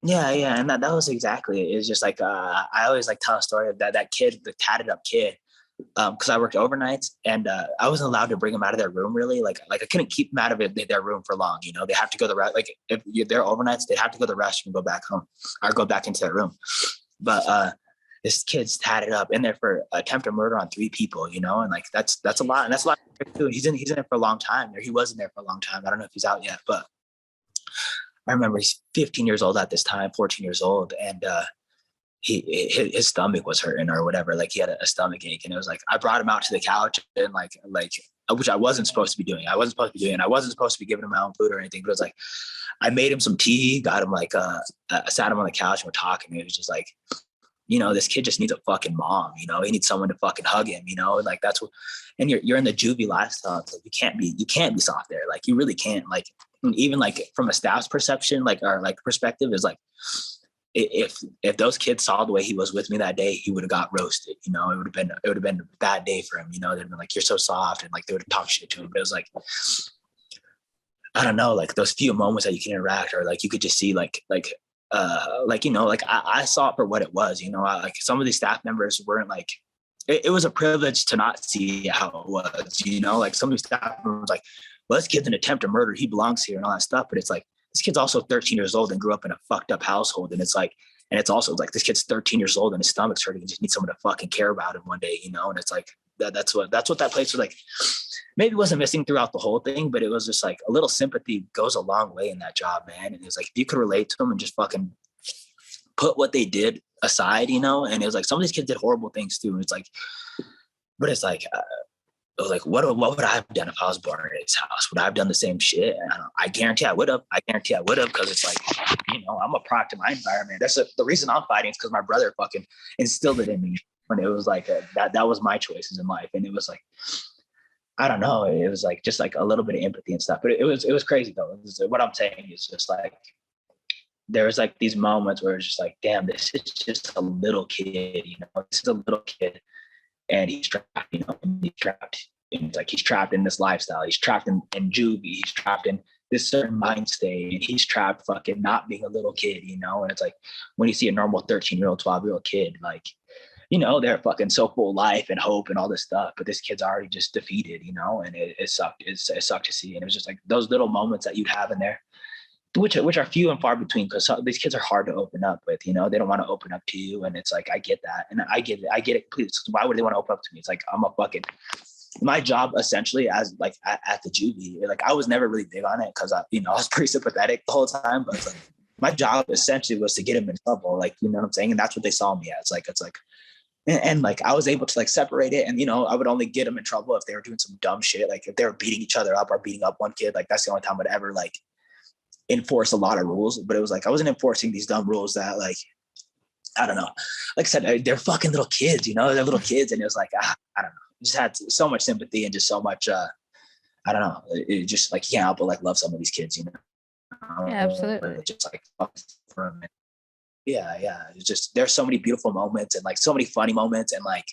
A: Yeah, and that was exactly it. It's just like I always like tell a story of that kid, the tatted up kid, because I worked overnights and I wasn't allowed to bring them out of their room really. Like I couldn't keep them out of their room for long. They have to go like if they're overnights, they have to go to the restroom and go back home or go back into their room. But this kid's tatted up in there for attempted murder on 3 people, and like that's a lot, and that's a lot too. He's in there for a long time, or he was in there for a long time. I don't know if he's out yet, but I remember he's 15 years old at this time, 14 years old, and his stomach was hurting or whatever. Like he had a stomach ache, and it was like I brought him out to the couch and like which I wasn't supposed to be doing. I wasn't supposed to be giving him my own food or anything. But it was like I made him some tea, got him like I sat him on the couch and we're talking. And it was just like, this kid just needs a fucking mom. He needs someone to fucking hug him. Like that's what. And you're in the juvie lifestyle. So you can't be soft there. Like you really can't. Like even like from a staff's perception, like or like perspective is like. If those kids saw the way he was with me that day, he would have got roasted. It would have been a bad day for him. They'd been like, "You're so soft," and like they would have talked shit to him. But it was like, I don't know, like those few moments that you can interact, or like you could just see, like I saw it for what it was. Like some of these staff members weren't like. It was a privilege to not see how it was. Like some of these staff members like, "Well, this kid's an attempt to murder. He belongs here," and all that stuff. But it's like. This kid's also 13 years old and grew up in a fucked up household. And it's like, and it's also like this kid's 13 years old and his stomach's hurting and just needs someone to fucking care about him one day, And it's like, that's what that place was like. Maybe wasn't missing throughout the whole thing, but it was just like a little sympathy goes a long way in that job, man. And it was like, if you could relate to them and just fucking put what they did aside, and it was like, some of these kids did horrible things too. And it's like, but it's like, it was like, what would I have done if I was born in his house? Would I have done the same shit? I guarantee I would have. Because it's like, I'm a product of my environment. That's the reason I'm fighting is because my brother fucking instilled it in me when it was like that was my choices in life. And it was like, I don't know. It was like just like a little bit of empathy and stuff. But it was crazy though. What I'm saying is just like there was like these moments where it's just like, damn, this is just a little kid. This is a little kid. And he's trapped, he's trapped. And it's like he's trapped in this lifestyle. He's trapped in juvie. He's trapped in this certain mind state. And he's trapped fucking not being a little kid, And it's like when you see a normal 13-year-old, 12-year-old kid, like, they're fucking so full of life and hope and all this stuff. But this kid's already just defeated, And it sucked. It sucked to see. And it was just like those little moments that you'd have in there. Which are few and far between because these kids are hard to open up with, they don't want to open up to you. And it's like, I get that. And I get it. Please. Why would they want to open up to me? It's like, my job essentially as like at the juvie, like I was never really big on it because I was pretty sympathetic the whole time, but it's like, my job essentially was to get him in trouble. Like, you know what I'm saying? And that's what they saw me as. Like, it's like, and like, I was able to like separate it. And, I would only get them in trouble if they were doing some dumb shit. Like if they were beating each other up or beating up one kid, like that's the only time I'd ever like enforce a lot of rules. But it was like I wasn't enforcing these dumb rules that like I don't know, like I said, they're fucking little kids, they're little kids. And it was like I don't know, just had so much sympathy and just so much I don't know, it just like you can't help but like love some of these kids,
B: Yeah, absolutely.
A: Just like for a minute. Yeah, it's just there's so many beautiful moments and like so many funny moments and like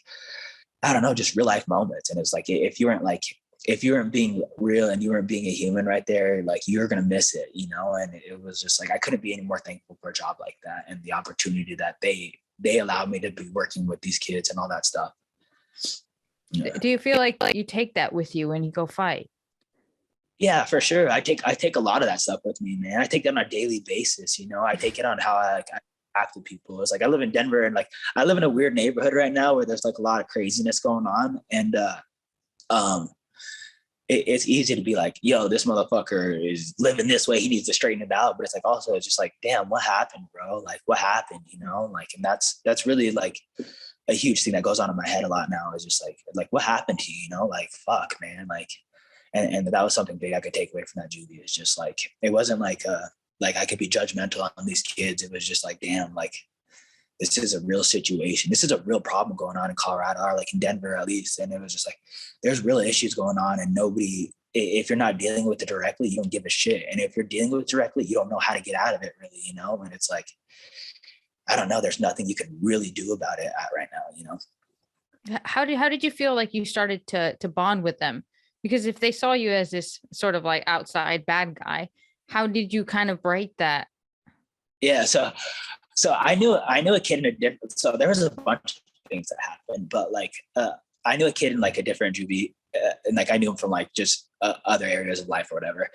A: I don't know, just real life moments. And it's like if you weren't like if you weren't being real and you weren't being a human right there, like you're going to miss it, you know? And it was just like, I couldn't be any more thankful for a job like that. And the opportunity that they allowed me to be working with these kids and all that stuff.
B: Yeah. Do you feel like you take that with you when you go fight?
A: Yeah, for sure. I take a lot of that stuff with me, man. I take that on a daily basis. You know, I take it on how I act with people. It's like, I live in Denver, and like, I live in a weird neighborhood right now where there's like a lot of craziness going on. And, it's easy to be like, yo, this motherfucker is living this way. He needs to straighten it out. But it's like, also, it's just like, damn, what happened, bro? Like, what happened, you know? Like, and that's really like a huge thing that goes on in my head a lot now, is just like, what happened to you? You know, like, fuck, man. Like, and that was something big I could take away from that juvie. It's just like, it wasn't like I could be judgmental on these kids. It was just like, damn, like, this is a real situation. This is a real problem going on in Colorado, or like in Denver at least. And it was just like, there's real issues going on, and nobody, if you're not dealing with it directly, you don't give a shit. And if you're dealing with it directly, you don't know how to get out of it really, you know? And it's like, I don't know, there's nothing you can really do about it right now, you know?
B: How did you feel like you started to bond with them? Because if they saw you as this sort of like outside bad guy, how did you kind of break that?
A: Yeah. So I knew a kid in a different, so there was a bunch of things that happened, but like, I knew a kid in like a different juvie, and like, I knew him from like just other areas of life or whatever.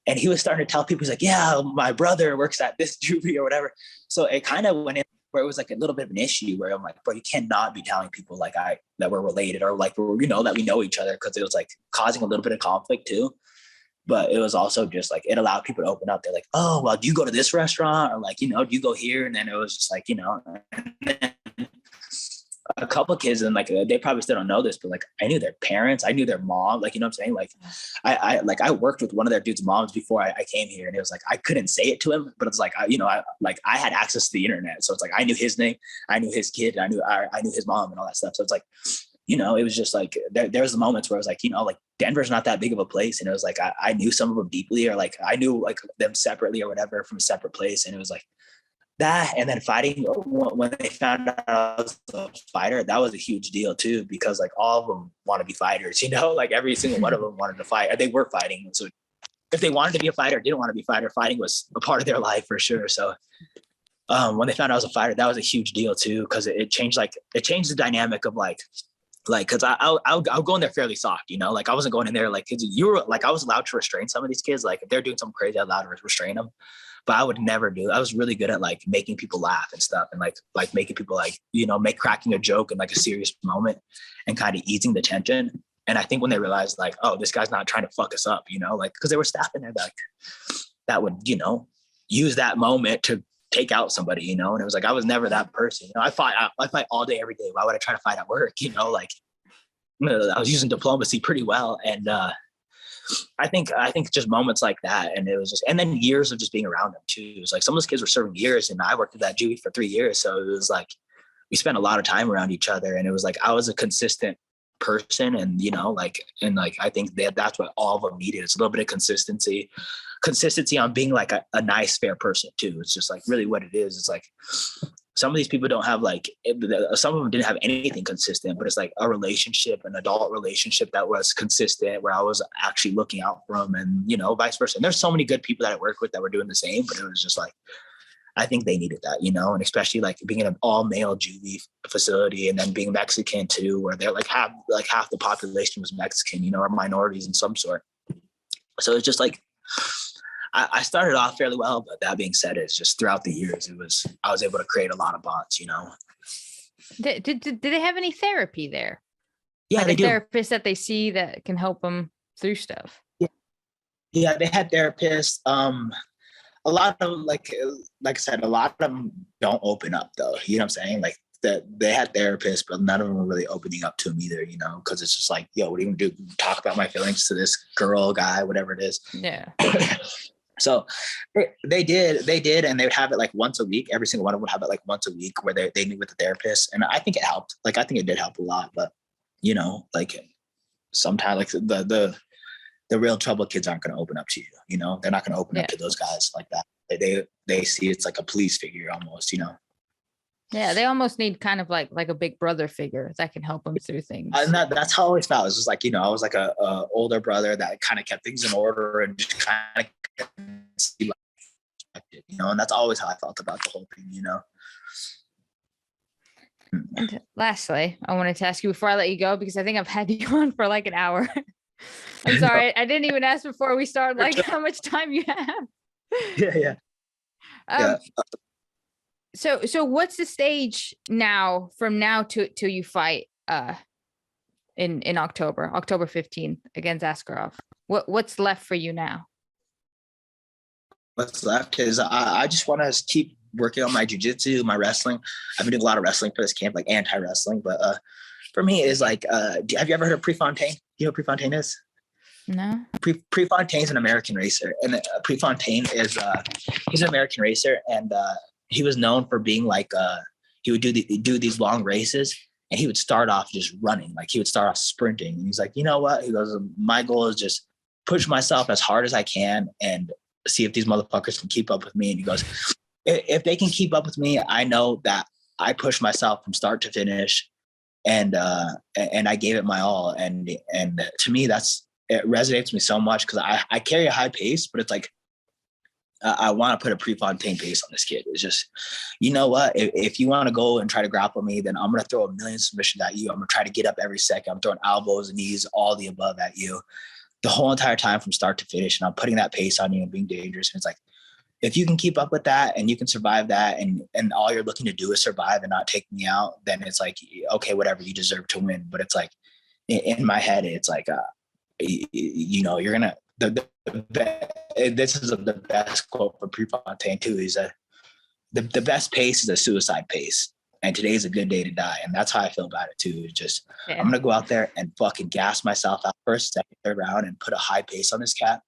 A: And he was starting to tell people, he's like, yeah, my brother works at this juvie or whatever. So it kind of went in where it was like a little bit of an issue where I'm like, bro, you cannot be telling people like that we're related, or like, you know, that we know each other. Cause it was like causing a little bit of conflict too. But it was also just like, it allowed people to open up. They're like, oh, well, do you go to this restaurant? Or like, you know, do you go here? And then it was just like, you know, a couple of kids, and like, they probably still don't know this, but like, I knew their parents, I knew their mom, like, you know what I'm saying? Like, I worked with one of their dudes' moms before I came here, and it was like, I couldn't say it to him, but it's like, I had access to the internet. So it's like, I knew his name, I knew his kid, and I knew his mom and all that stuff. So it's like, you know, it was just like, there was the moments where I was like, you know, like, Denver's not that big of a place. And it was like, I knew some of them deeply, or like, I knew like them separately or whatever from a separate place. And it was like that. And then fighting, when they found out I was a fighter, that was a huge deal too, because like, all of them want to be fighters, you know, like every single one of them wanted to fight, or they were fighting. So if they wanted to be a fighter, didn't want to be a fighter, fighting was a part of their life for sure. So when they found out I was a fighter, that was a huge deal too, because it changed the dynamic of like, cause I'll go in there fairly soft, you know, like I wasn't going in there like, you were like, I was allowed to restrain some of these kids. Like if they're doing something crazy, I was allowed to restrain them, but I would never do. I was really good at like making people laugh and stuff, and like making people like, you know, cracking a joke in like a serious moment and kind of easing the tension. And I think when they realized like, oh, this guy's not trying to fuck us up, you know, like, cause there were staff in there that would, you know, use that moment to take out somebody, you know? And it was like, I was never that person. You know, I fight all day, every day. Why would I try to fight at work? You know, like, I was using diplomacy pretty well. And I think just moments like that. And it was just, and then years of just being around them too. It was like, some of those kids were serving years, and I worked at that juvie for 3 years. So it was like, we spent a lot of time around each other, and it was like, I was a consistent person, and, you know, like, and like, I think that's what all of them needed. It's a little bit of consistency on being like a nice, fair person too. It's just like really what it is. It's like, some of these people don't have like, some of them didn't have anything consistent, but it's like a relationship, an adult relationship that was consistent, where I was actually looking out for them, and, you know, vice versa. And there's so many good people that I work with that were doing the same, but it was just like, I think they needed that, you know, and especially like being in an all male juvie facility, and then being Mexican too, where they're like half the population was Mexican, you know, or minorities in some sort. So it's just like, I started off fairly well, but that being said, it's just throughout the years, I was able to create a lot of bonds, you know.
B: Did they have any therapy there?
A: Yeah,
B: like
A: they
B: a
A: do.
B: Therapist that they see that can help them through stuff.
A: Yeah, they had therapists. A lot of like I said, a lot of them don't open up though. You know what I'm saying? Like that they had therapists, but none of them were really opening up to them either, you know, because it's just like, yo, what are you gonna do? Talk about my feelings to this girl, guy, whatever it is.
B: Yeah.
A: So they did, and they would have it like once a week. Every single one of them would have it like once a week, where they meet with the therapist. And I think it helped. Like, I think it did help a lot, but, you know, like sometimes like the real trouble kids aren't going to open up to you, you know, they're not going to open up to those guys like that. They see it's like a police figure almost, you know?
B: Yeah, they almost need kind of like a big brother figure that can help them through things.
A: And that's how I always felt. It was just like, I was like a older brother that kind of kept things in order and just kind of, and that's always how I felt about the whole thing.
B: And lastly, I wanted to ask you before I let you go, because I think I've had you on for like an hour. I'm sorry. I didn't even ask before we started, like how much time you have.
A: Yeah.
B: So what's the stage now from now to you fight in October 15th against Askarov? What's left for you now?
A: What's left is I just want to keep working on my jiu-jitsu, my wrestling. I've been doing a lot of wrestling for this camp, like anti-wrestling. But for me is like, have you ever heard of Prefontaine? You know what Prefontaine is?
B: No.
A: Prefontaine's an American racer, and Prefontaine is he's an American racer, and he was known for being like he would do these long races, and he would start off just running, like he would start off sprinting, and he's like, you know what? He goes, my goal is just push myself as hard as I can and see if these motherfuckers can keep up with me. And he goes, if they can keep up with me, I know that I pushed myself from start to finish, and I gave it my all, and to me it resonates with me so much, because I carry a high pace, but it's like I want to put a Prefontaine pace on this kid. It's just, you know what? If you want to go and try to grapple me, then I'm going to throw a million submissions at you. I'm going to try to get up every second. I'm throwing elbows and knees, all the above at you the whole entire time from start to finish. And I'm putting that pace on you and being dangerous. And it's like, if you can keep up with that and you can survive that, and all you're looking to do is survive and not take me out, then it's like, okay, whatever, you deserve to win. But it's like, in my head, it's like, you're going to, this is the best quote for Prefontaine too. He's the best pace is a suicide pace, and today is a good day to die. And that's how I feel about it too. It's just, I'm going to go out there and fucking gas myself out first, second, third round and put a high pace on this cat.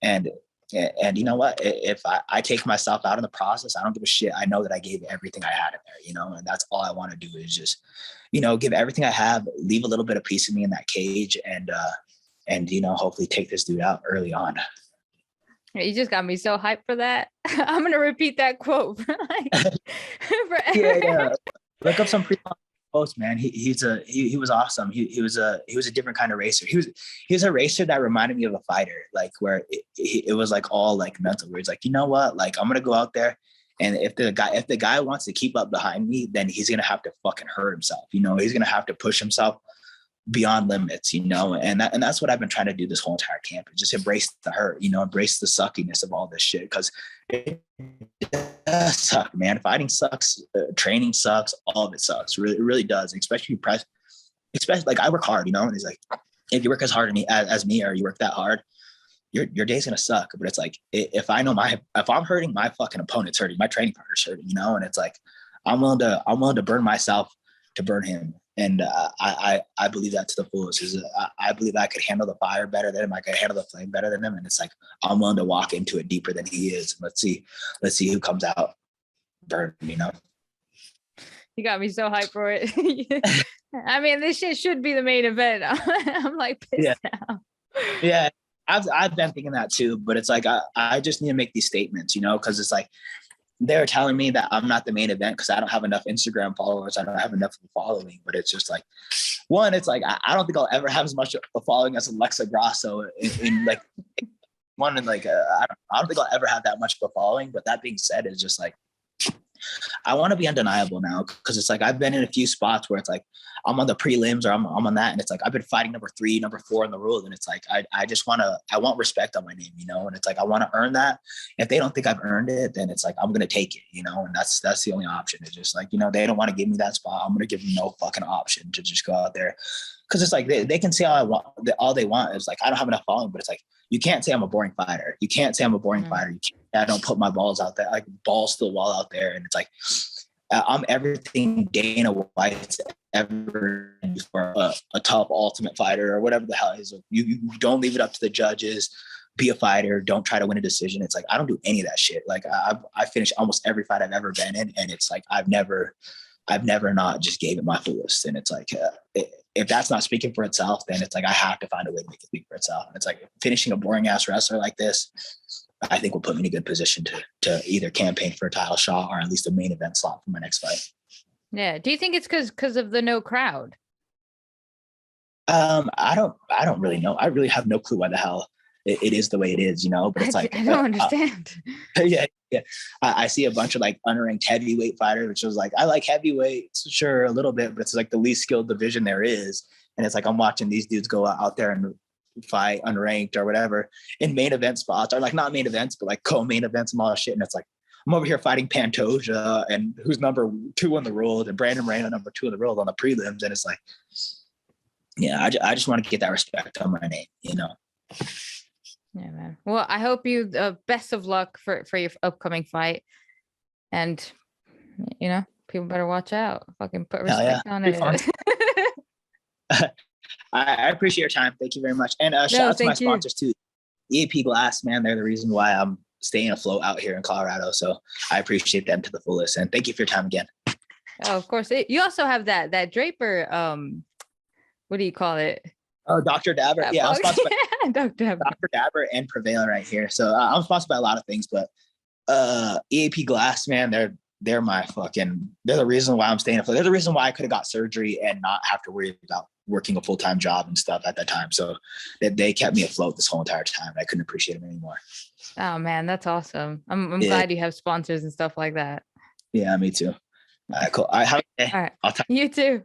A: And you know what, if I take myself out in the process, I don't give a shit. I know that I gave everything I had in there, and that's all I want to do is just, give everything I have, leave a little bit of piece of me in that cage, and hopefully take this dude out early on.
B: You just got me so hyped for that. I'm going to repeat that quote.
A: Yeah. Look up some quotes, man. He was awesome. He was a different kind of racer. He was a racer that reminded me of a fighter, like where it was like all like mental, where he's like, you know what? Like, I'm going to go out there, and if the guy wants to keep up behind me, then he's going to have to fucking hurt himself. He's going to have to push himself beyond limits, and that's what I've been trying to do this whole entire camp, is just embrace the hurt, embrace the suckiness of all this shit, because it does suck, man. Fighting sucks, training sucks, all of it sucks. Really, it really does, especially like I work hard, and it's like, if you work as hard as me, or you work that hard, your day's gonna suck. But it's like, if I know if I'm hurting, my fucking opponent's hurting, my training partner's hurting, and it's like, I'm willing to burn myself to burn him. And I believe that to the fullest. I believe I could handle the fire better than him. I could handle the flame better than him. And it's like, I'm willing to walk into it deeper than he is. Let's see who comes out burned,
B: You got me so hyped for it. I mean, this shit should be the main event. I'm like pissed now.
A: Yeah. I've been thinking that too, but it's like, I just need to make these statements, because it's like, they're telling me that I'm not the main event because I don't have enough Instagram followers. I don't have enough following. But it's just like, one, it's like, I don't think I'll ever have as much a following as Alexa Grasso in like one. And like, I don't think I'll ever have that much of a following. But that being said, it's just like, I want to be undeniable now, because it's like, I've been in a few spots where it's like, I'm on the prelims, or I'm on that. And it's like, I've been fighting number 3, number 4 in the world. And it's like, I want respect on my name, and it's like, I want to earn that. If they don't think I've earned it, then it's like, I'm going to take it, and that's the only option. It's just like, they don't want to give me that spot. I'm going to give them no fucking option to just go out there. Cause it's like, they can say all they want is like, I don't have enough following, but it's like, you can't say I'm a boring fighter. You can't say I'm a boring fighter. You can't, I don't put my balls out there, like balls to the wall out there. And it's like, I'm everything Dana White's ever for a top ultimate fighter, or whatever the hell it is. You don't leave it up to the judges. Be a fighter. Don't try to win a decision. It's like, I don't do any of that shit. Like I finish almost every fight I've ever been in, and it's like, I've never not just gave it my fullest. And it's like, if that's not speaking for itself, then it's like, I have to find a way to make it speak for itself. And it's like, finishing a boring ass wrestler like this, I think will put me in a good position to either campaign for a title shot, or at least a main event slot for my next fight.
B: Yeah. Do you think it's because of the no crowd?
A: I don't really know. I really have no clue why the hell it is the way it is, you know. But it's like,
B: I don't understand.
A: yeah, yeah. I see a bunch of like unranked heavyweight fighters, which was like, I like heavyweight, sure, a little bit, but it's like the least skilled division there is. And it's like I'm watching these dudes go out there and fight unranked or whatever in main event spots, or like not main events, but like co-main events and all that shit. And it's like I'm over here fighting Pantoja, and who's number 2 in the world, and Brandon Royval number 2 in the world on the prelims, and it's like, yeah, I just want to get that respect on my name, you know.
B: Yeah, man. Well, I hope you best of luck for your upcoming fight, and you know, people better watch out. Fucking put respect on it.
A: I appreciate your time. Thank you very much. And shout out to my sponsors too. EAP Glass, man. They're the reason why I'm staying afloat out here in Colorado. So I appreciate them to the fullest. And thank you for your time again.
B: Oh, of course. You also have that Draper, what do you call it?
A: Oh, Dr. Dabber. Yeah, I'm sponsored by
B: Dr.
A: Dabber and Prevail right here. So I'm sponsored by a lot of things, but EAP Glass, man, they're the reason why I'm staying afloat. They're the reason why I could have got surgery and not have to worry about working a full-time job and stuff at that time. So they kept me afloat this whole entire time. I couldn't appreciate them anymore.
B: Oh man, that's awesome. I'm glad you have sponsors and stuff like that.
A: Yeah, me too. All right, cool. All right, have a good day.
B: All right. You too.